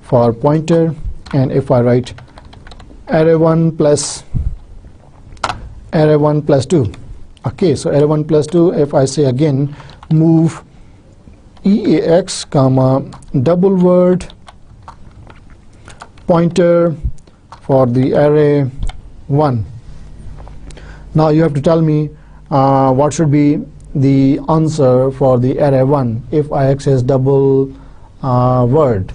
for pointer, and if I write array 1 plus 2. Okay, so array 1 plus 2, if I say again move EAX comma double word pointer for the array 1. Now you have to tell me what should be the answer for the array 1 if I access double word.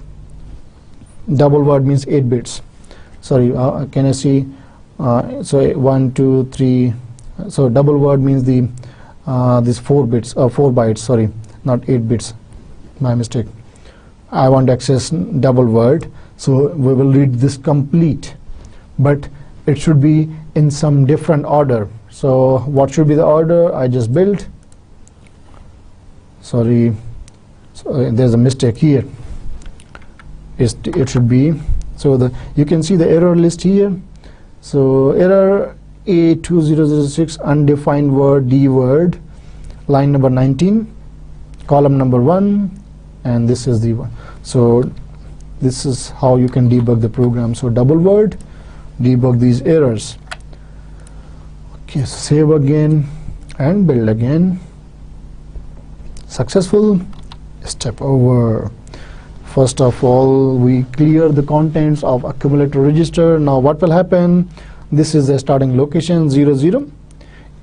Double word means 8 bits. Sorry, can I see? So 1, 2, 3. So double word means the this 4 bits, 4 bytes. Sorry, not 8 bits. My mistake. I want to access double word, so we will read this complete, but it should be in some different order. So what should be the order? I just built. Sorry, so there's a mistake here. It should be, so you can see the error list here. So error A2006 undefined word D word, line number 19, column number 1, and this is the one. So this is how you can debug the program. So double word debug these errors. Okay, save again and build again. Successful. Step over. First of all, we clear the contents of accumulator register. Now what will happen? This is the starting location 00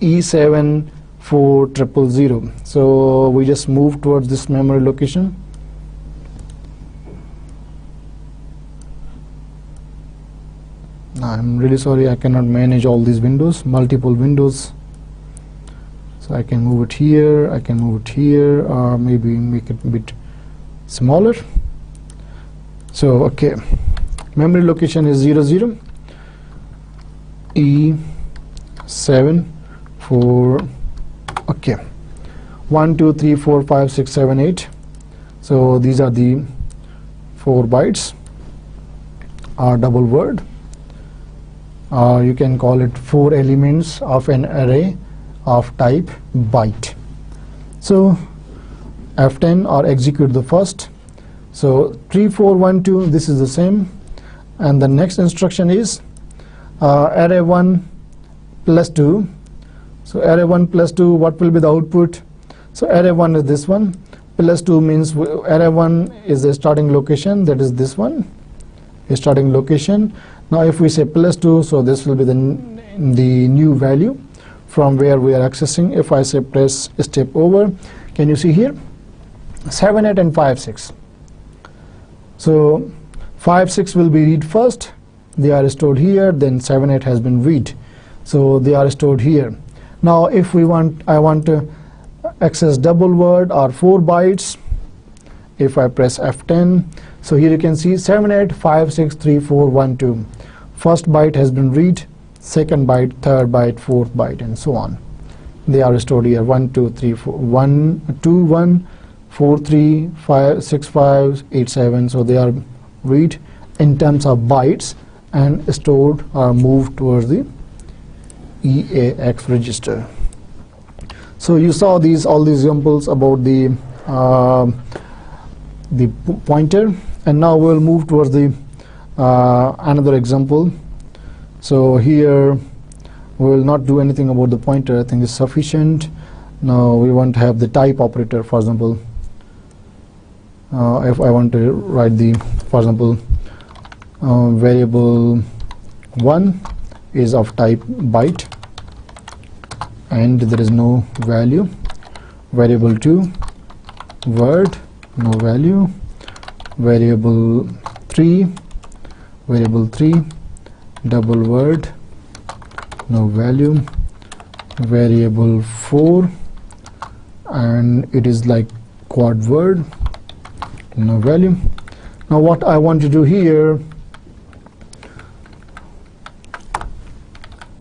E7 4000. So we just move towards this memory location. I'm really sorry, I cannot manage all these windows, multiple windows. So I can move it here, I can move it here, or maybe make it a bit smaller. So okay, memory location is 00 E7 4. Okay, 1 2 3 4 5 6 7 8. So these are the 4 bytes, or double word. You can call it 4 elements of an array of type byte. So F10 or execute the first. So 3 4 1 2, this is the same, and the next instruction is array 1 plus 2. So array 1 plus 2, what will be the output? So array 1 is this one, plus 2 means array 1 is the starting location, that is this one, a starting location. Now if we say plus 2, so this will be the new value from where we are accessing. If I say press step over, can you see here 7 8 and 5 6. So 5 6 will be read first, they are stored here, then 7 8 has been read, so they are stored here. Now if I want to access double word or 4 bytes, if I press F10, so here you can see 7 8 5 6 3 4 1 2. First byte has been read, second byte, third byte, fourth byte, and so on. They are stored here 1 2 3 4 1 2 1 4 3 5 6 5 8 7. So they are read in terms of bytes and stored or moved towards the EAX register. So you saw all these examples about the pointer, and now we'll move towards the another example. So here we will not do anything about the pointer, I think it's sufficient. Now we want to have the type operator. For example, if I want to write the, for example, variable 1 is of type byte and there is no value, variable 2 word, no value, variable 3 double word, no value, variable 4 and it is like quad word, no value. Now what I want to do here,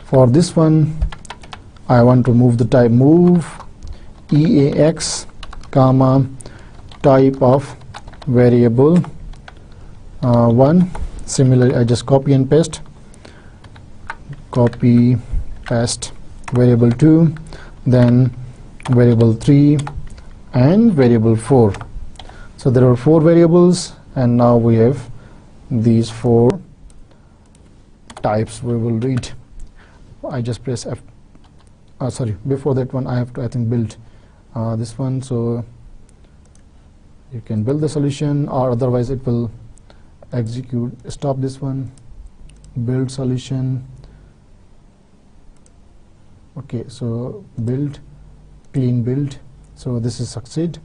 for this one I want to move the type, move EAX comma type of variable 1. Similarly, I just copy and paste, variable 2, then variable 3 and variable 4. So there are 4 variables, and now we have these 4 types we will read. I just press F. Sorry, before that one I have to, I think, build this one. So you can build the solution, or otherwise it will execute. Stop this one, build solution. Okay, so build, clean build. So this is succeed,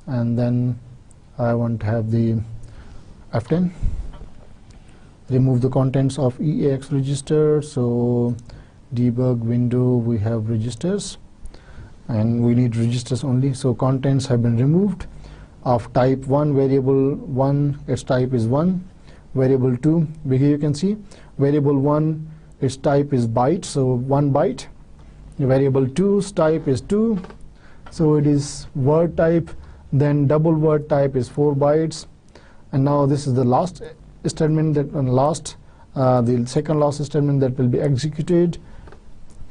and then I want to have the F10, remove the contents of EAX register. So debug window, we have registers and we need registers only. So contents have been removed of type 1, variable 1, its type is 1, variable 2, here you can see variable 1, its type is byte, so 1 byte, variable 2's type is 2, so it is word type, then double word type is 4 bytes, and now this is the last statement, that the second last statement that will be executed.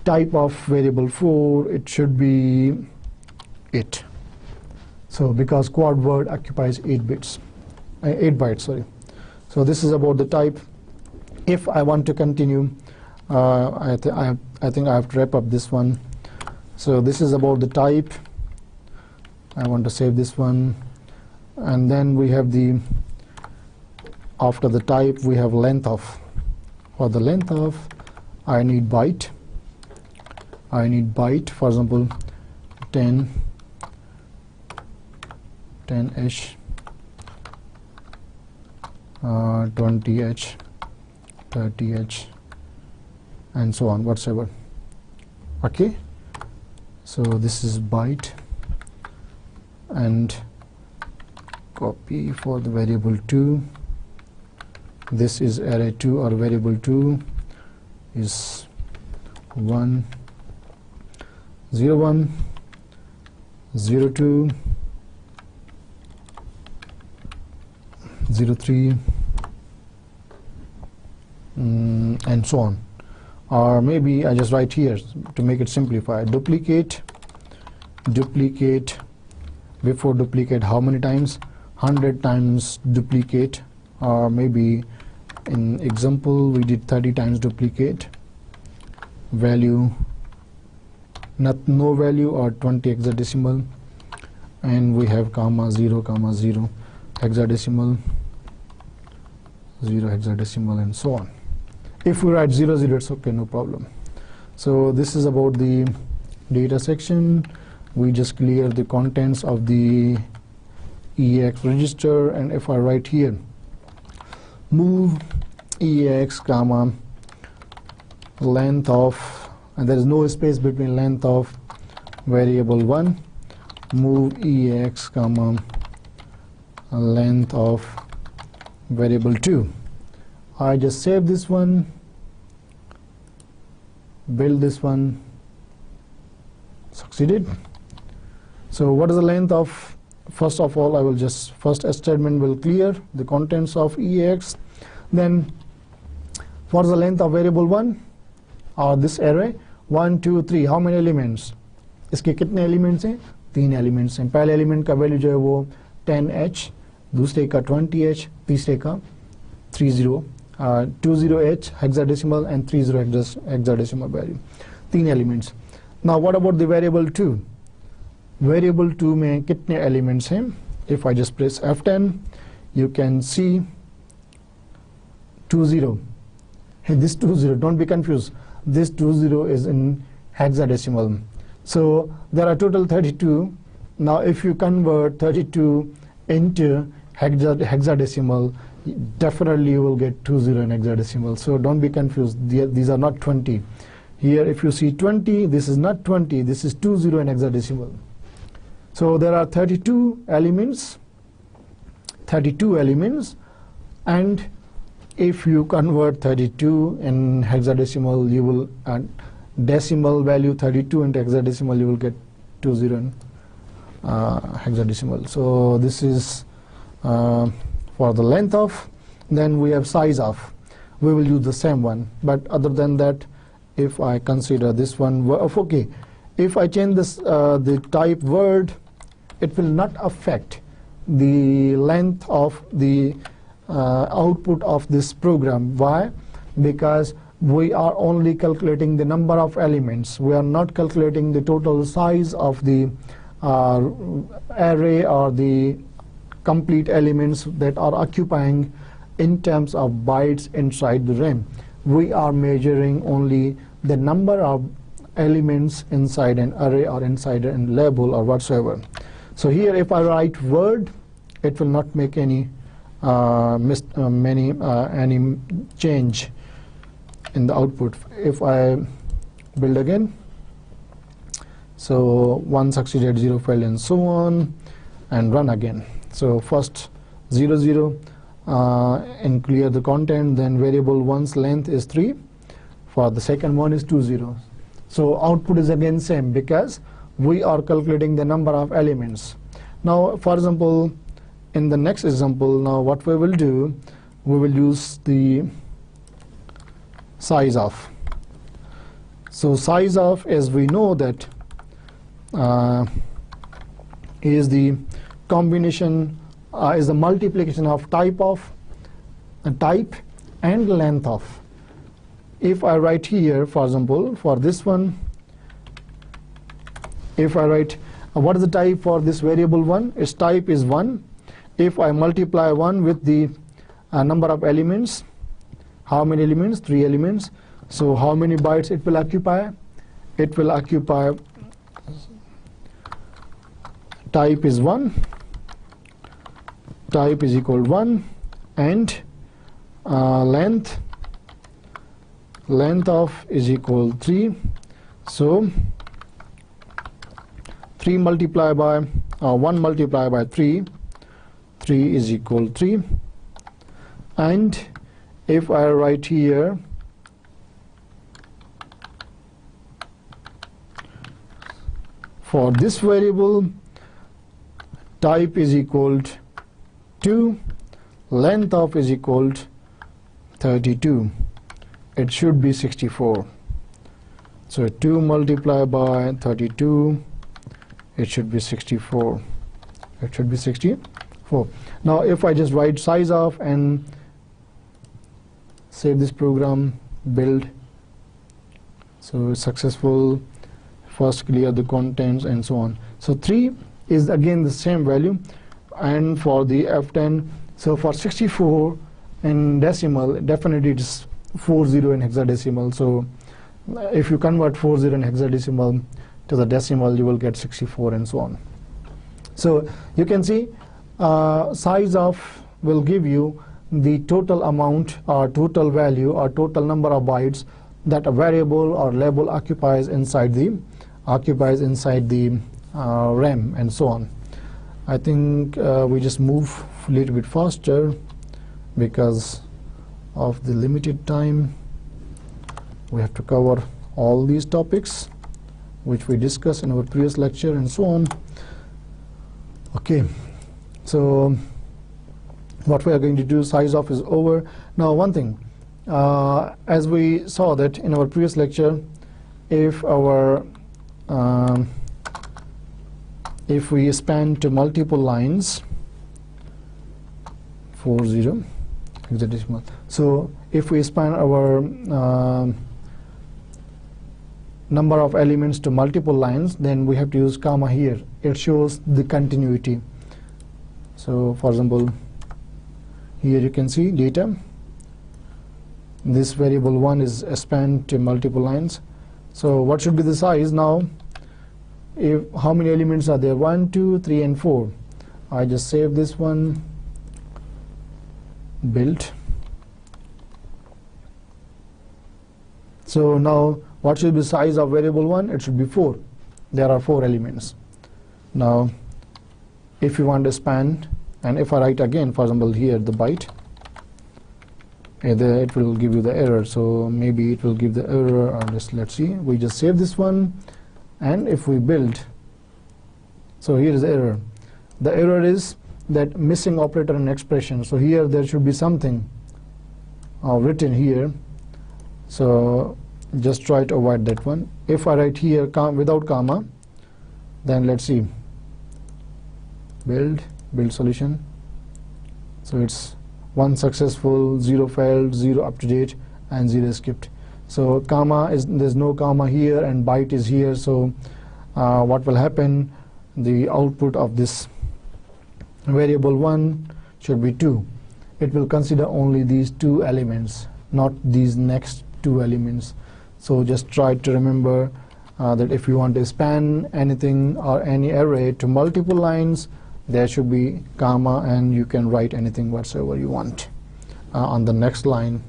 Type of variable 4, it should be 8. So because quad word occupies 8 bytes, sorry. So this is about the type If I want to continue, I think I have to wrap up this one. So this is about the type. I want to save this one, and then we have the, after the type we have length of. For the length of, I need byte. For example, 10h, 20h, 30h, and so on, whatsoever. Okay, so this is byte, and copy for the variable 2. This is array 2, or variable 2 is 1, 0, 1, 0, 2, 0, 3, and so on. Or maybe I just write here to make it simplify. Duplicate. Before duplicate, how many times? 100 times duplicate. Or maybe in example we did 30 times duplicate. Value, no value, or 20 hexadecimal, and we have comma 0, hexadecimal, 0 hexadecimal, and so on. If we write 0, 0, it's okay, no problem. So this is about the data section. We just clear the contents of the EAX register, and if I write here move EAX comma length of, and there is no space between length of variable 1, move EAX comma length of variable 2. I just save this one, build this one, succeeded. So what is the length of? First of all, I will just, first statement will clear the contents of EAX. Then for the length of variable 1 or this array, 1, 2, 3, how many elements? इसके कितने elements हैं? 3 elements हैं. पहले element का value जो है वो 10h, दूसरे का 20h, तीसरे का 20h hexadecimal and 30 hexadecimal value. 3 elements. Now what about the variable 2? Variable 2 में कितने elements हैं? If I just press F10, you can see 20. Hey, this 20, don't be confused. This 20 is in hexadecimal. So there are total 32. Now if you convert 32 into hexadecimal, definitely you will get 20 in hexadecimal. So don't be confused. These are not 20. Here if you see 20, this is not 20, this is 20 in hexadecimal. So there are 32 elements, and if you convert 32 in hexadecimal, you will decimal value 32 into hexadecimal, you will get 20 in hexadecimal. So this is for the length of. Then we have size of. We will use the same one, but other than that, if I consider this one, okay, if I change this the type word, it will not affect the length of the output of this program. Why? Because we are only calculating the number of elements. We are not calculating the total size of the array or the complete elements that are occupying in terms of bytes inside the RAM. We are measuring only the number of elements inside an array or inside a label or whatsoever. So here if I write word, it will not make any any change in the output. If I build again, so 1 succeeded, 0 failed, and so on, and run again. So first 0, 0 and clear the content, then variable 1's length is 3, for the second one is 20. So output is again same because we are calculating the number of elements. Now for example, in the next example, now what we will do, we will use the size of. So size of, as we know that is the combination, is the multiplication of type and length of. If I write here, for example, for this one, if I write what is the type for this variable 1, its type is 1. If I multiply 1 with the number of elements, how many elements? 3 elements. So how many bytes it will occupy? It will occupy, type is 1, type is equal 1, and length of is equal 3. So 3 multiplied by 1 multiplied by 3 is equal 3. And if I write here for this variable, type is equal to 2, length of is equal to 32. It should be 64. So 2 multiplied by 32, it should be 64. It should be 64. Now if I just write size of and save this program, build, so successful, first clear the contents and so on. So 3 is again the same value, and for the F10, so for 64 in decimal, definitely it is 40 in hexadecimal. So if you convert 40 in hexadecimal to the decimal, you will get 64 and so on. So you can see size of will give you the total amount or total value or total number of bytes that a variable or label occupies inside the RAM and so on. I think we just move a little bit faster because of the limited time. We have to cover all these topics which we discussed in our previous lecture and so on. Okay, so what we are going to do, size of is over. Now one thing, as we saw that in our previous lecture, if our if we span to multiple lines, 40 hexadecimal. So if we span our number of elements to multiple lines, then we have to use comma here. It shows the continuity. So for example, here you can see data. This variable 1 is spanned to multiple lines. So what should be the size now? If how many elements are there? 1, 2, 3, and 4. I just save this one, build. So now what should be the size of variable 1? It should be 4. There are 4 elements. Now if you want to span, and if I write again, for example, here the byte, it will give you the error. So maybe it will give the error, or let's see. We just save this one, and if we build, so here is the error. The error is that missing operator in expression. So here there should be something written here. So just try to avoid that one. If I write here without comma, then let's see, build solution. So it's 1 successful, 0 failed, 0 up to date, and 0 skipped. So comma is, there's no comma here, and byte is here. So what will happen, the output of this variable 1 should be 2. It will consider only these 2 elements, not these next 2 elements. So just try to remember that if you want to span anything or any array to multiple lines, there should be comma, and you can write anything whatsoever you want on the next line.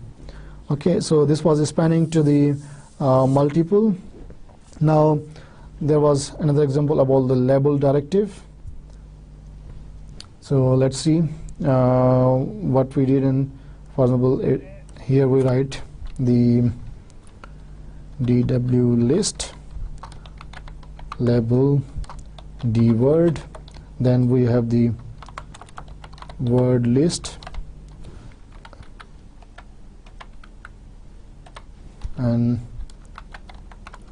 Okay, so this was spanning to the multiple. Now there was another example about the label directive. So let's see what we did in, for example, here we write the dw list label dword, then we have the word list, and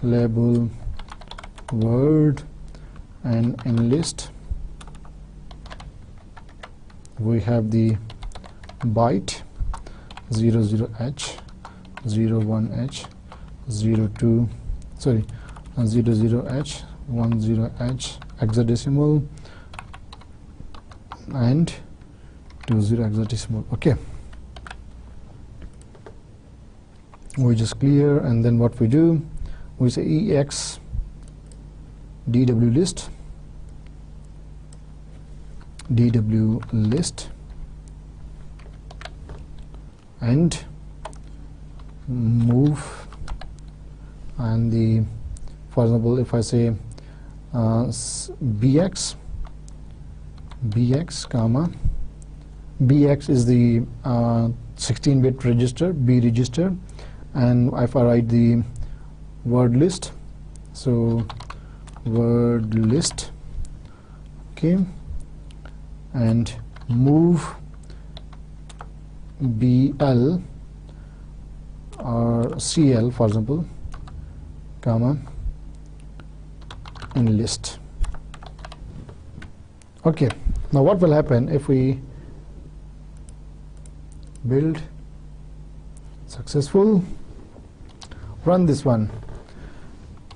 label word, and in list we have the byte 00H, 01H, 02, sorry, 00H, 10H hexadecimal, and 20 hexadecimal. Okay, we just clear, and then what we do, we say EX DW list, and move, and the, for example, if I say BX comma, BX is the 16-bit register, B register, and if I write the word list, so word list, okay, and move BL or CL, for example, comma, in list. Okay, now what will happen if we build successful, run this one,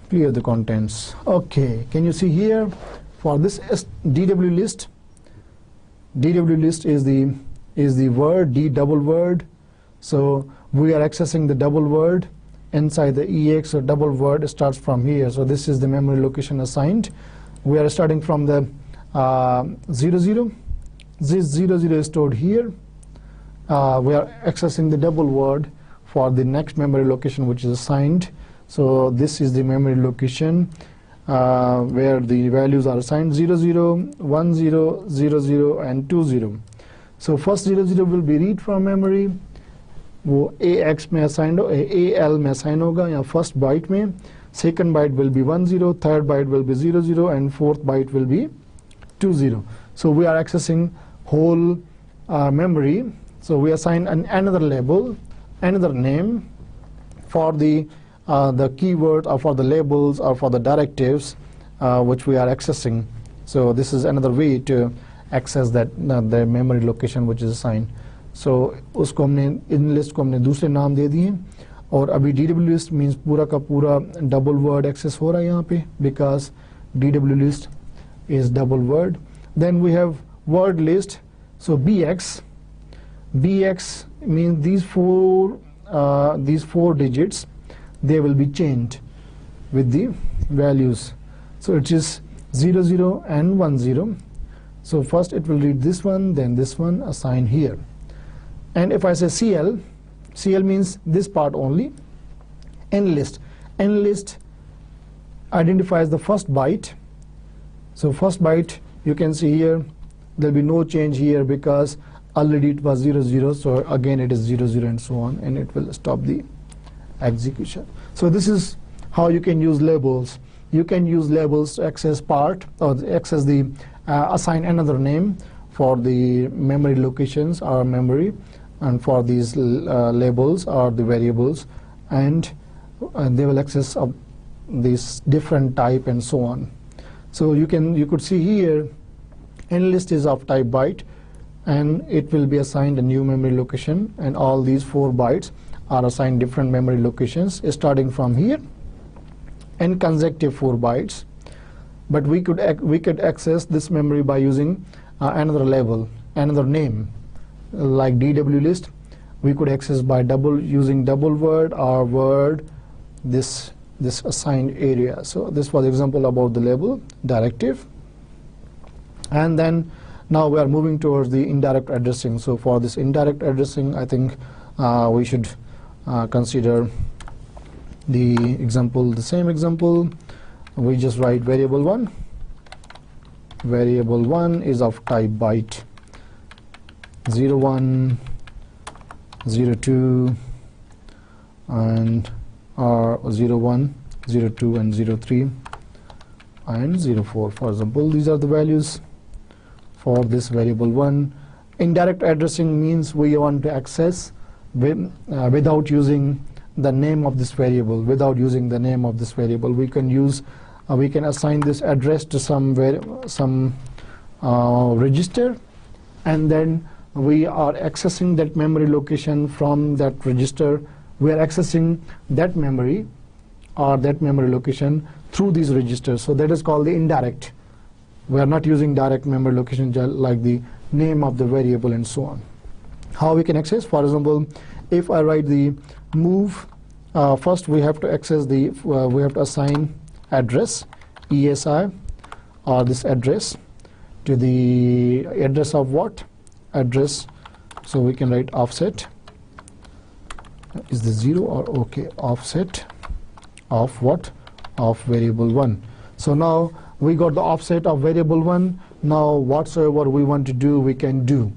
clear the contents. Okay, can you see here for this DW list is the word, D double word, so we are accessing the double word inside the EX, or double word starts from here, so this is the memory location assigned. We are starting from the 00, this 00 is stored here. We are accessing the double word for the next memory location which is assigned, so this is the memory location where the values are assigned 00, 10, 00 and 20. So first 00 will be read from memory, वो AX में assigned AL में assign होगा या first byte में, second byte will be 10, third byte will be 00 and fourth byte will be 20. So we are accessing whole memory, so we assign another label, another name for the keyword or for the labels or for the directives which we are accessing. So this is another way to access that the memory location which is assigned. So उसको हमने in list को हमने दूसरे नाम दे दिए, और अभी DW list means पूरा का पूरा double word access हो रहा है यहाँ पे, because DW list is double word. Then we have word list, so BX means these four digits, they will be changed with the values. So it is 00 and 10. So first it will read this one, then this one, assign here. And if I say CL means this part only. N-list identifies the first byte. So first byte, you can see here, there will be no change here because already it was 00, so again it is 00 and so on, and it will stop the execution. So this is how you can use labels. You can use labels to access part, or access the assign another name for the memory locations or memory, and for these labels or the variables, and they will access this different type and so on. So you could see here N-list is of type byte, and it will be assigned a new memory location, and all these 4 bytes are assigned different memory locations starting from here, and consecutive 4 bytes. But we could access this memory by using another label, another name, like DW list. We could access by using double word or word this assigned area. So this was example about the label directive. And then now we are moving towards the indirect addressing. So for this indirect addressing, I think we should consider the same example. We just write variable 1. Variable 1 is of type byte, 01, 02, and 01, 02, and 03, and 04. For example, these are the values for this variable 1. Indirect addressing means we want to access without using the name of this variable. Without using the name of this variable, we can use we can assign this address to some register, and then we are accessing that memory location from that register. We are accessing that memory or that memory location through these registers. So that is called the indirect. We are not using direct memory location like the name of the variable and so on. How we can access? For example, if I write the move, first we have to access the, we have to assign address, ESI, or this address to the address of what? Address. So we can write offset. Is this 0 or okay? Offset of what? Of variable 1. So now we got the offset of variable 1. Now whatsoever we want to do, we can do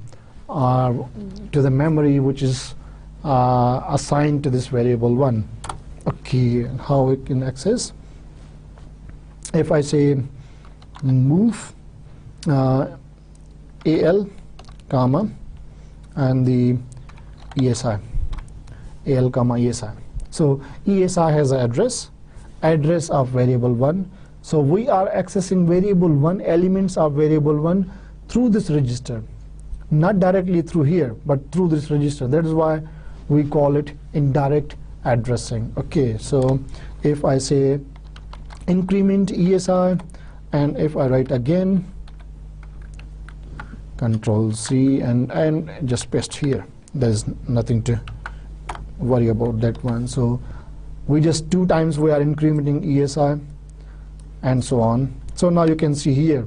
to the memory which is assigned to this variable 1. Okay, how we can access? If I say move AL, comma, and the ESI, AL, comma, ESI. So ESI has an address of variable 1. So we are accessing variable 1, elements of variable 1 through this register, not directly through here, but through this register. That is why we call it indirect addressing. Okay, so if I say increment ESI, and if I write again, Control C, and just paste here. There's nothing to worry about that one. So we just 2 times we are incrementing ESI and so on. So now you can see here,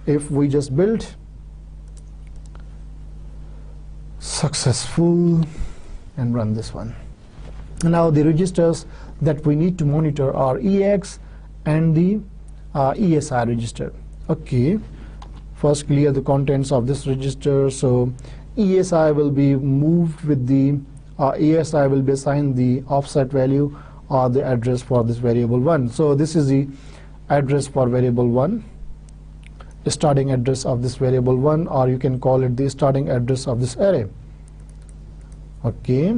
if we just build successful and run this one. Now the registers that we need to monitor are EX and the ESI register. Okay, first clear the contents of this register. So ESI will be moved with the ESI will be assigned the offset value or the address for this variable 1. So this is the address for variable 1, the starting address of this variable 1, or you can call it the starting address of this array. Okay,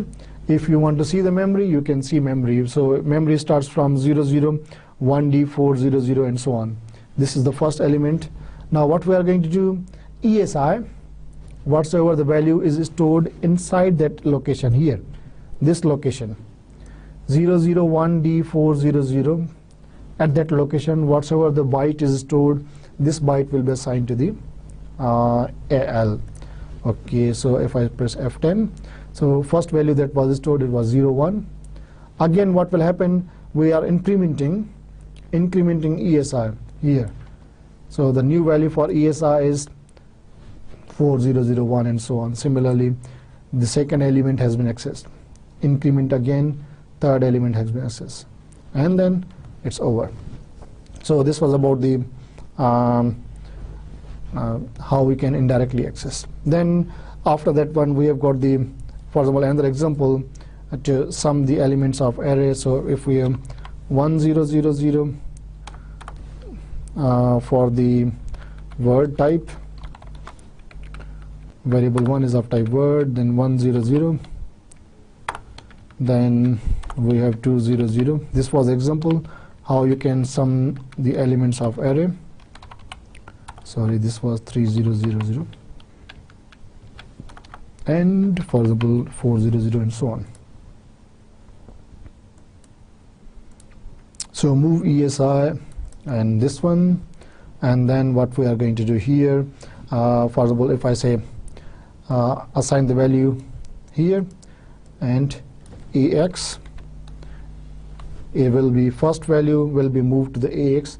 if you want to see the memory, you can see memory. So memory starts from 00, 1D, 400, and so on. This is the first element. Now what we are going to do, ESI, whatsoever the value is stored inside that location here, this location 001D 400. At that location, whatsoever the byte is stored, this byte will be assigned to the AL. Okay, so if I press F10, so first value that was stored, it was 01. Again, what will happen? We are incrementing ESI here. So the new value for ESI is 4001 and so on. Similarly, the second element has been accessed. Increment again, third element has been accessed, and then it's over. So this was about the how we can indirectly access. Then after that one, we have got the, for example, another example to sum the elements of array. So if we have 1000 for the word type, variable 1 is of type word, then 100, then we have 200. This was example how you can sum the elements of array. Sorry, this was 3000, and for example 400 and so on. So move ESI and this one, and then what we are going to do here, for example, if I say assign the value here, and AX, A will be first value will be moved to the AX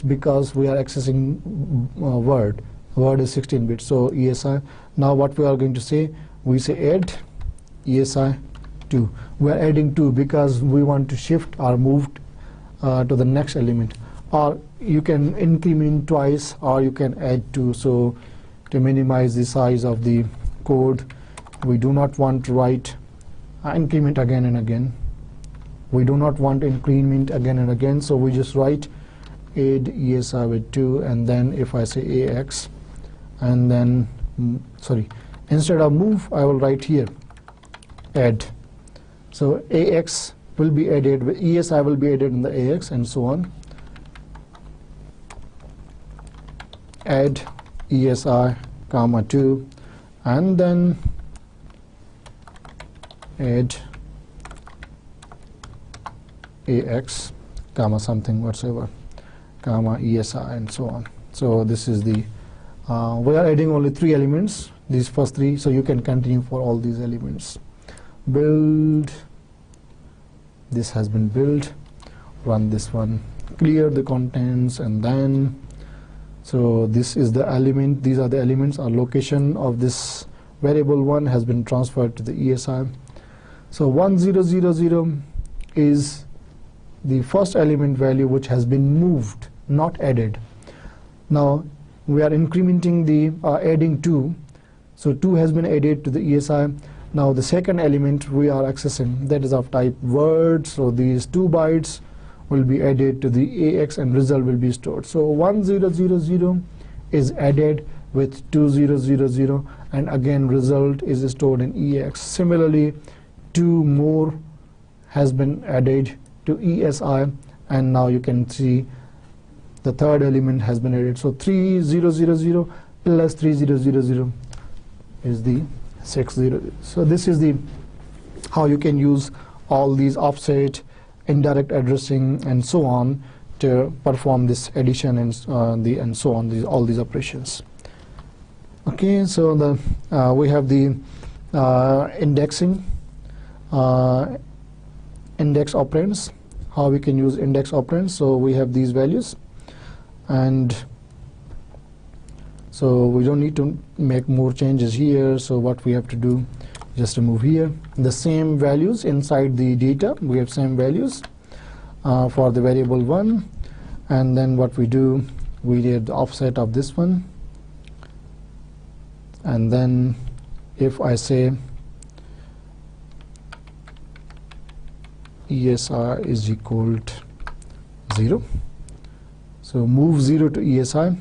because we are accessing word is 16-bit, so ESI. Now what we are going to say, we say add ESI 2. We are adding 2 because we want to shift or move to the next element, or you can increment twice or you can add 2. So to minimize the size of the code, we do not want to write increment again and again. We do not want increment again and again, so we just write add ESI with 2, and then if I say AX, and then instead of move, I will write here add. So AX will be added, ESI will be added in the AX, and so on. Add ESI comma 2, and then add AX comma something whatsoever comma ESI and so on. So this is the we are adding only 3 elements, these first 3, so you can continue for all these elements. Build, this has been built, run this one, clear the contents, and then so this is the element, these are the elements, our location of this variable 1 has been transferred to the ESI. So 1000 is the first element value which has been moved, not added. Now we are incrementing the adding 2, so 2 has been added to the ESI. Now the second element we are accessing, that is of type word, so these 2 bytes will be added to the AX and result will be stored. So 1000 is added with 2000, and again result is stored in EX. Similarly, 2 more has been added to ESI, and now you can see the third element has been added. So 3000 plus 3000 is the 600. So this is the how you can use all these offset, indirect addressing, and so on to perform this addition and so on, all these operations. Okay, so we have the indexing, index operands, how we can use index operands. So we have these values, and so we don't need to make more changes here. So what we have to do, just remove here the same values inside the data. We have same values for the variable 1, and then what we do, we did the offset of this one, and then if I say ESI is equal to 0, so move 0 to ESI,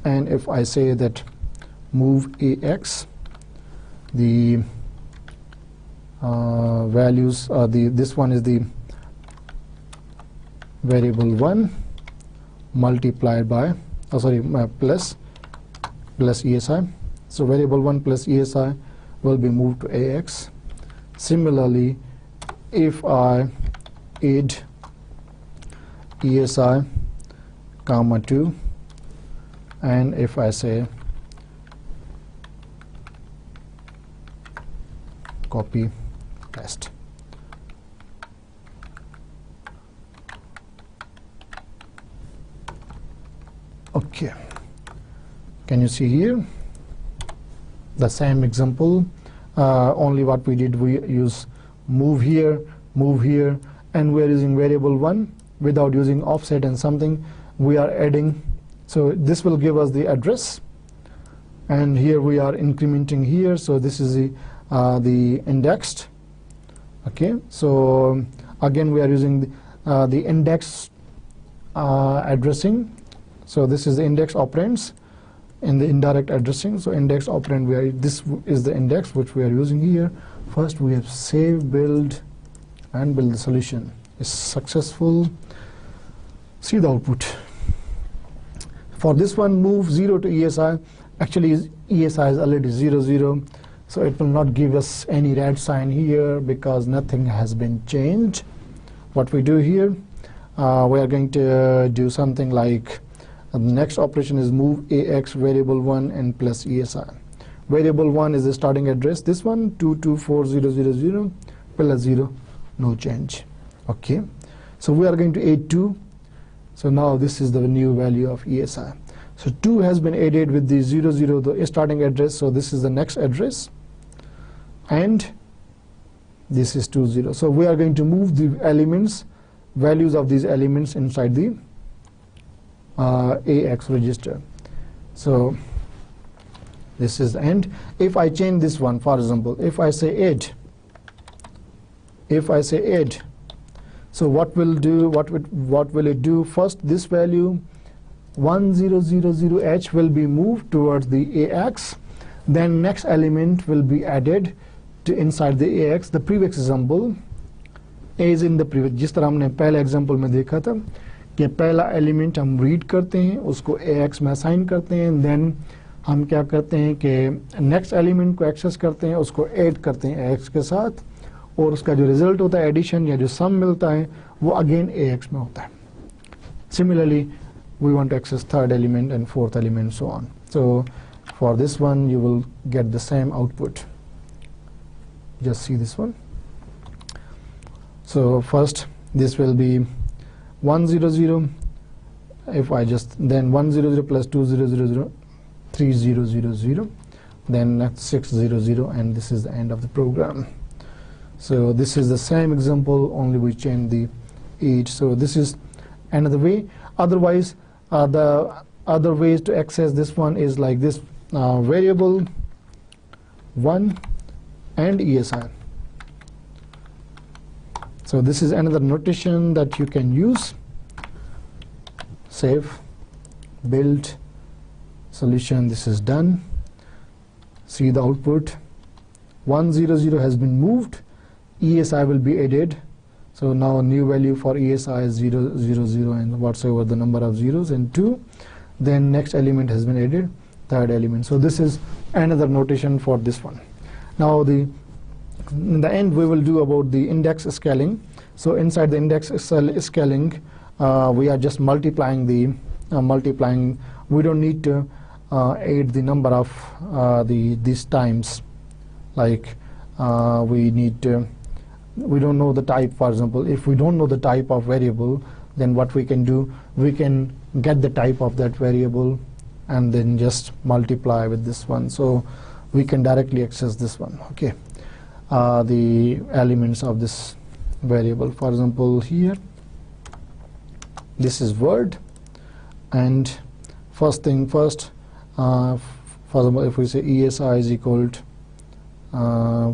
and if I say that move AX, the values this one is the variable 1 multiplied by plus ESI. So variable 1 plus ESI will be moved to AX. Similarly, if I add ESI comma 2, and if I say copy paste, okay, can you see here the same example, only what we did, we use move here, and we are using variable 1 without using offset and something. We are adding, so this will give us the address, and here we are incrementing here. So this is the indexed. Okay, so again we are using the index addressing. So this is the index operands in the indirect addressing. So index operand, this is the index which we are using here. First we have save, build, and build the solution is successful. See the output. For this one, move 0 to ESI. Actually ESI is already 0, so it will not give us any red sign here because nothing has been changed. What we do here, we are going to do something like the next operation is move AX variable 1 and plus ESI. Variable 1 is the starting address, this one 224000 plus 0, no change. Okay, so we are going to add 2. So now this is the new value of ESI. So 2 has been added with the 00, the starting address. So this is the next address, and this is 20. So we are going to move the elements, values of these elements inside the AX register. So this is the end. If I change this one, for example, if I say add, so what will it do? First, this value 1000H will be moved towards the AX. Then next element will be added to inside the AX. The previous example is in the previous, जिस तरह हमने पहले example में देखा था कि पहला element हम रीड करते हैं, उसको AX में असाइन करते हैं, देन हम क्या करते हैं कि नेक्स्ट एलिमेंट को एक्सेस करते हैं, उसको ऐड करते हैं ax के साथ, और उसका जो रिजल्ट होता है एडिशन या जो सम मिलता है वो अगेन ax में होता है. Similarly, we want to access third element and fourth element, so on. So for this one you will get the same output. Just see this one. So first this will be 100. If I just then 100 plus 2000 3000, then that's 600, and this is the end of the program. So this is the same example, only we change the age. So this is another way. Otherwise, the other ways to access this one is like this: variable 1 and ESI. So this is another notation that you can use. Save, build, solution. This is done. See the output. 100 has been moved. ESI will be added. So now a new value for ESI is 0, 0, 0, and whatsoever the number of zeros, and 2. Then next element has been added, third element. So this is another notation for this one. Now in the end we will do about the index scaling. So inside the index scaling, we are just multiplying the we don't need to add the number of these times, like we don't know the type. For example, if we don't know the type of variable, then what we can do, we can get the type of that variable and then just multiply with this one, so we can directly access this one. Okay, the elements of this variable. For example, here this is word, and first thing first, for example, if we say ESI is equal to,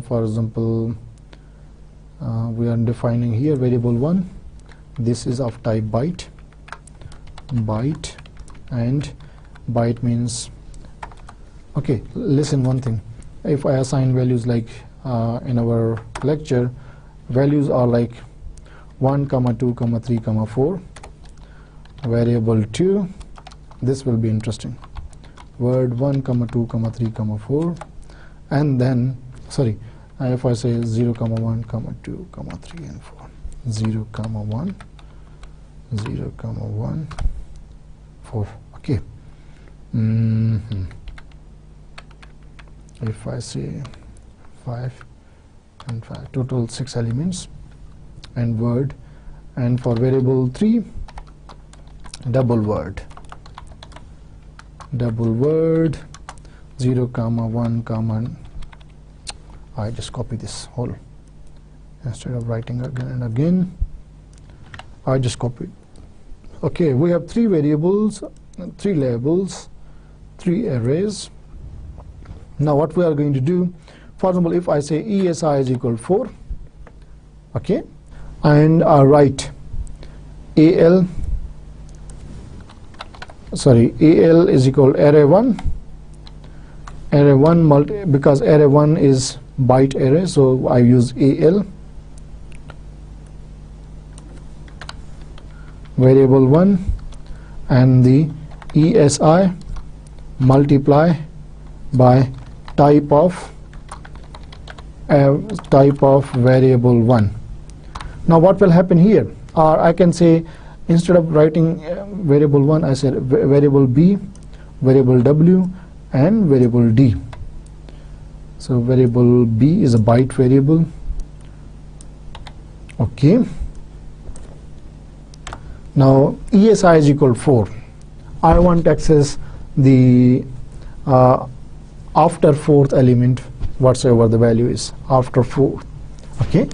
for example, we are defining here variable 1. This is of type byte, and byte means, okay, listen one thing. If I assign values like in our lecture, values are like 1, 2, 3, 4. Variable 2, this will be interesting. Word 1, 2, 3, 4, and then sorry, if I say 0, 1, 2, 3, and 4, 0, 1, 0, 1, 4. Okay. If I say 5 and 5, total 6 elements, and word, and for variable 3, double word, 0, 1, I just copy this whole. Instead of writing again and again, I just copy. Okay, we have 3 variables, 3 labels, 3 arrays. Now what we are going to do, for example, if I say ESI is equal to 4, okay, and I write AL is equal to array 1, because array 1 is byte array, so I use AL, variable 1, and the ESI multiply by type of variable 1. Now what will happen here? Or I can say, instead of writing variable 1, I said variable B, variable W, and variable D. So variable B is a byte variable. Okay. Now ESI is equal to 4. I want to access the after 4th element, whatsoever the value is after 4th. Okay.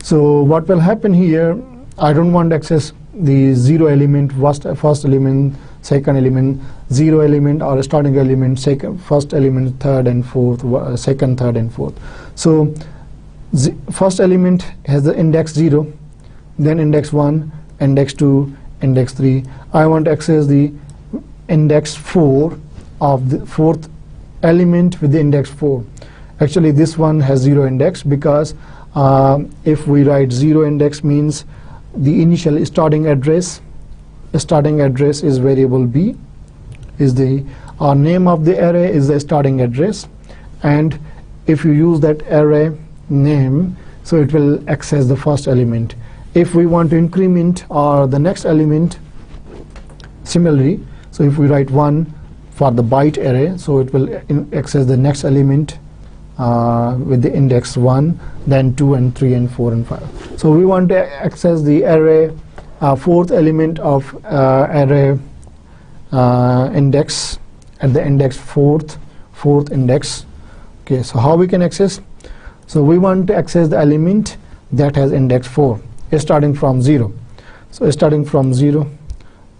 So what will happen here? I don't want to access the 0 element, first element, second element, 0 element, or starting element, first element, third and fourth, second, third and fourth. So first element has the index 0, then index 1, index 2, index 3. I want to access the index 4 of the 4th element with the index 4. Actually this one has 0 index, because if we write 0 index means the initial starting address is variable B, is the name of the array is the starting address, and if you use that array name, so it will access the first element. If we want to increment or the next element, similarly, so if we write 1 for the byte array, so it will access the next element with the index 1, then 2 and 3 and 4 and 5. So we want to access the array fourth element of array index at the index fourth index. Okay, so how we can access? So we want to access the element that has index 4, starting from 0. So starting from 0,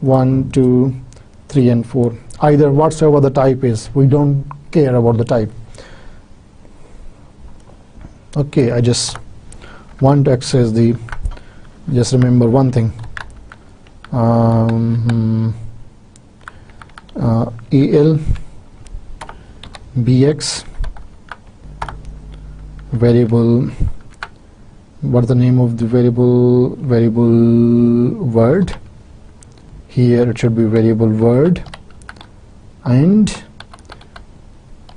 1, 2, 3 and 4, either whatsoever the type is, we don't care about the type. Okay, I just want to access the, just remember one thing, EL BX variable, what's the name of the variable word. Here it should be variable word, and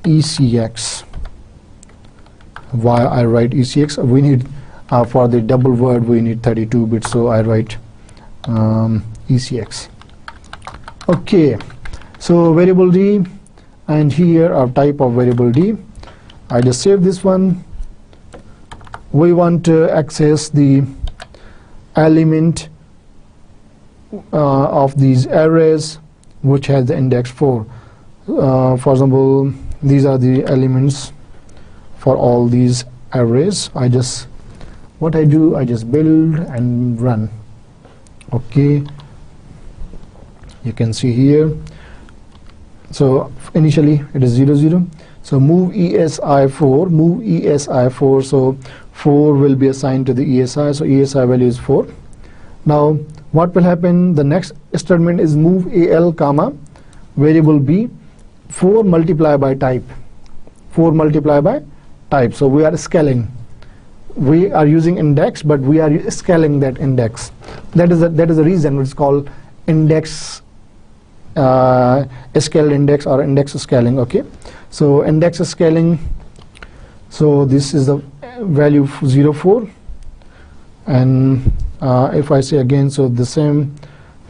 ECX. Why I write ECX? We need for the double word we need 32 bits, so I write ECX. Okay, so variable D, and here our type of variable D. I just save this one. We want to access the element of these arrays which has the index 4. For example, these are the elements for all these arrays. What I do, I just build and run. Okay, you can see here. So initially it is 0, 0. So move ESI4, move ESI4. So 4 will be assigned to the ESI. So ESI value is 4. Now what will happen? The next statement is move AL comma variable B, 4 multiplied by type. 4 multiplied by type. So we are scaling. We are using index, but we are scaling that index. That is the reason it's called index scaled index or index scaling. Okay, so index scaling. So this is the value 0, 4, and if I say again, so the same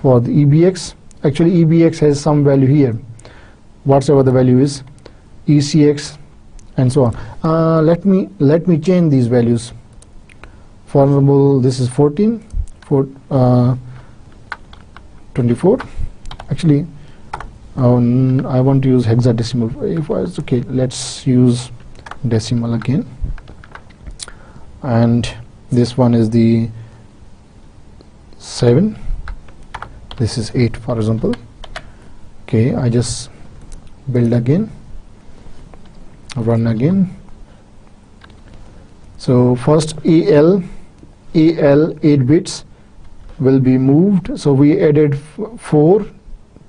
for the EBX. Actually, EBX has some value here, whatever the value is, ECX, and so on. Let me change these values. For example, this is 14, 24. Actually, I want to use hexadecimal. If it's okay, let's use decimal again. And this one is the 7. This is 8, for example. Okay, I just build again, run again. So first AL 8 bits will be moved. So we added 4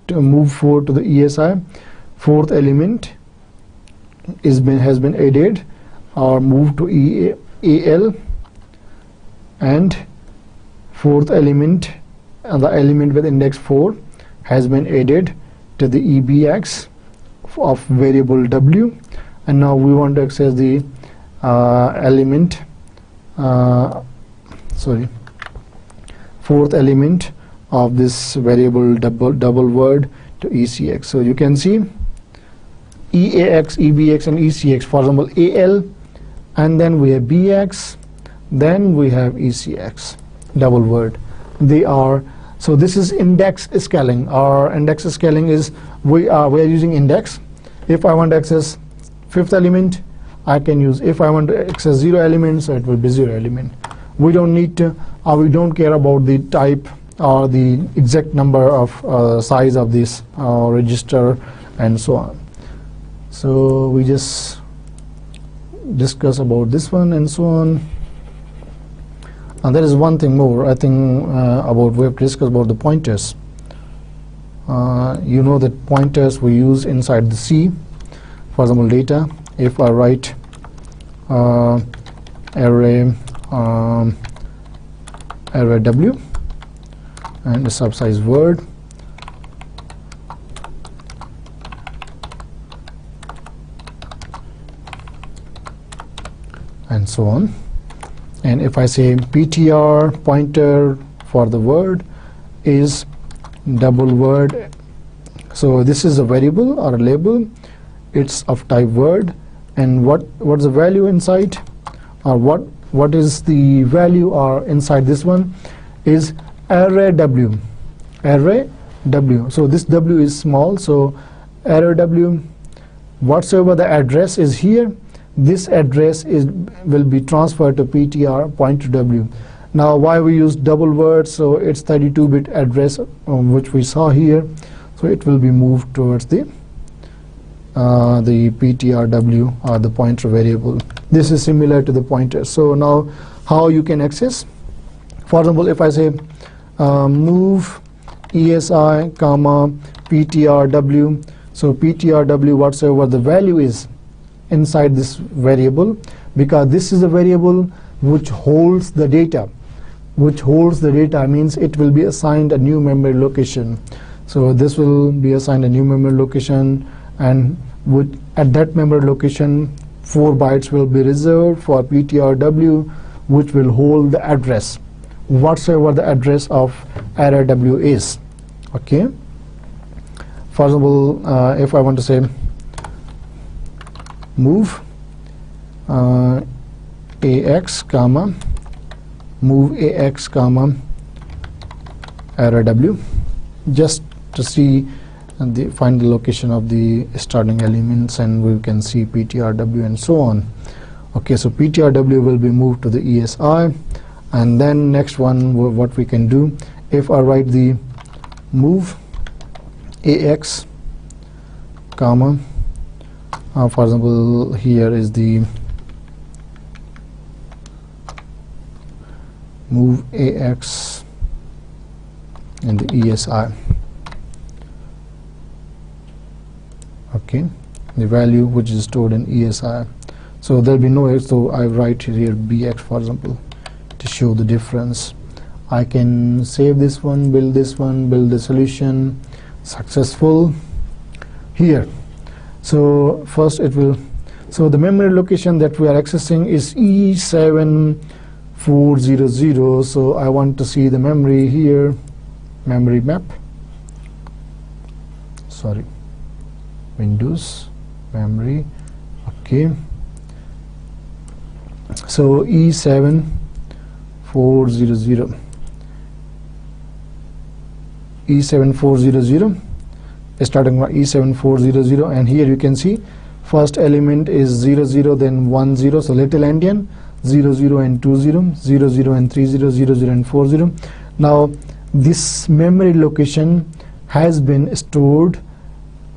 to move 4 to the ESI. Fourth element has been added or moved to AL, and fourth element and the element with index 4 has been added to the EBX of variable W, and now we want to access the element fourth element of this variable double word to ECX. So you can see EAX, EBX and ECX. For example, AL, and then we have BX, then we have ECX double word. They are, so this is index scaling. Our index scaling is we are using index. If I want to access fifth element, I can use. If I want to access 0 elements, so it will be 0 element. We don't need to, or we don't care about the type or the exact number of size of this register and so on. So we just discuss about this one and so on. And there is one thing more, I think, about we have to discuss about the pointers. You know that pointers we use inside the C. For example, data. If I write array W, and the subsize word, and so on. And if I say ptr pointer for the word is double word, so this is a variable or a label, it's of type word, and what's the value inside, or what is the value or inside this one is array w. So this w is small, so array w, whatsoever the address is here, this address will be transferred to ptr pointer w. Now why we use double word, so it's 32-bit address which we saw here, so it will be moved towards the ptrw or the pointer variable. This is similar to the pointer. So now how you can access, for example, if I say move esi comma ptrw, so ptrw whatsoever the value is inside this variable, because this is a variable which holds the data. Means it will be assigned a new memory location. So this will be assigned a new memory location, and at that memory location 4 bytes will be reserved for ptrw, which will hold the address, whatsoever the address of array w is. Okay. For example, if I want to say move ax comma move ax comma array w, just to see and find the location of the starting elements, and we can see ptrw and so on. Okay, so ptrw will be moved to the esi, and then next one what we can do, if I write the move ax comma for example here is the move ax in the esi. Okay, the value which is stored in esi, so there will be no x, so I write here bx for example to show the difference. I can save this one, build the solution, successful here. So first it will, so the memory location that we are accessing is E7400, so I want to see the memory here, memory map, sorry, Windows memory. Okay, so E7400 starting from E7400, and here you can see first element is 00, then 10, so little endian, 00 and 20, 00 and 30, 00 and 40. Now this memory location has been stored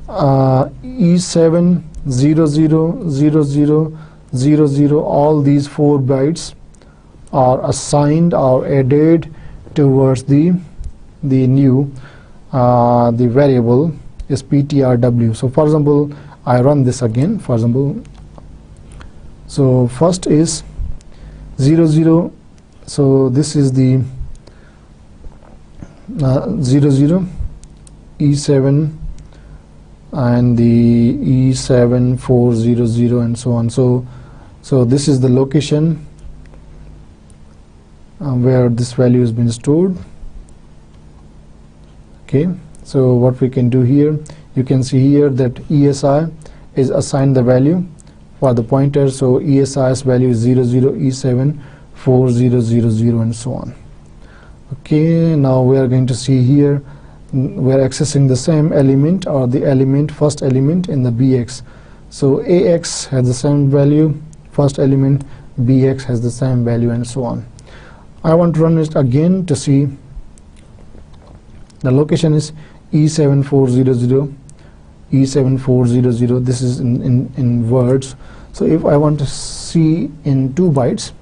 E7000000, all these 4 bytes are assigned or added towards the new the variable is ptrw. So for example, I run this again, for example, so first is 00, so this is the 00 E7 and the E7400 and so on. So this is the location where this value has been stored. Okay, so what we can do here, you can see here that ESI is assigned the value for the pointer, so ESI's value is 00 E7 4000 and so on. Okay, now we are going to see here we are accessing the same element or the element, first element in the BX. So AX has the same value, first element, BX has the same value and so on. I want to run it again to see the location is E7400, E7400, this is in words. So if I want to see in 2 bytes,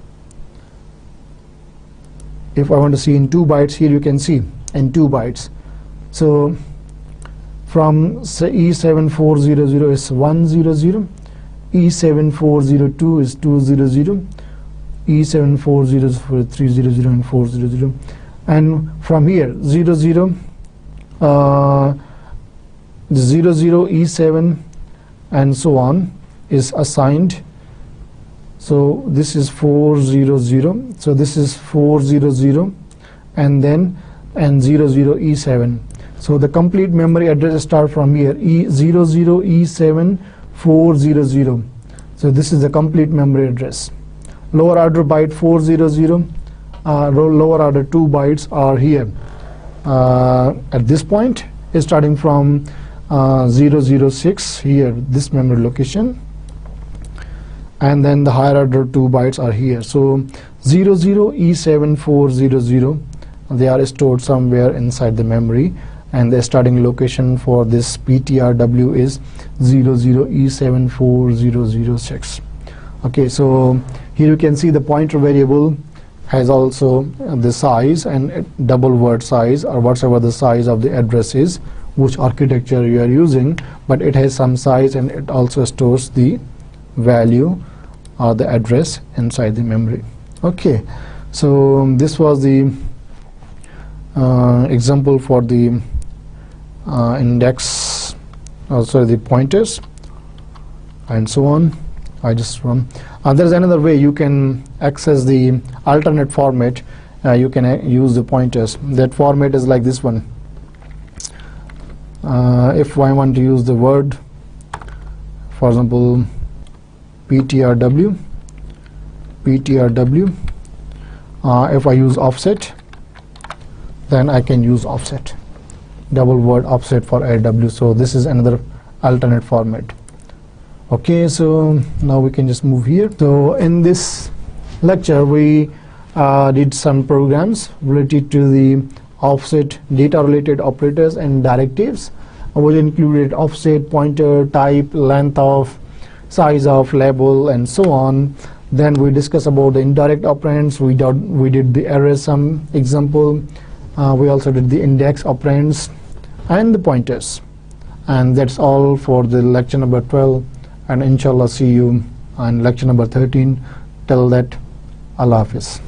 if I want to see in 2 bytes, here you can see in 2 bytes. So from say E7400 is 100, E7402 is 200, E7400 is for 300 and 400, and from here 00 E7 and so on is assigned. So this is 400, so this is 400 and then 00E7. So the complete memory address start from here, E00E7 400. So this is the complete memory address. Lower order byte 400, lower order 2 bytes are here. At this point is starting from 006 here, this memory location, and then the higher order 2 bytes are here. So 00E7400, they are stored somewhere inside the memory, and the starting location for this PTRW is 00E74006. Okay, so here you can see the pointer variable has also the size and double word size, or whatever the size of the address is, which architecture you are using, but it has some size and it also stores the value or the address inside the memory. Okay, so this was the example for the index, sorry, the pointers and so on. There's another way you can access the alternate format. You can use the pointers. That format is like this one. If I want to use the word, for example, PTRW, if I use offset, then I can use offset, double word offset for AW. So this is another alternate format. Okay, so now we can just move here. So in this lecture we did some programs related to the offset data related operators and directives, which included offset, pointer, type, length of, size of, label, and so on. Then we discussed about the indirect operands. We did the array sum example. We also did the index operands and the pointers. And that's all for the lecture number 12. And inshallah see you on lecture number 13. Till that, Allah Hafiz.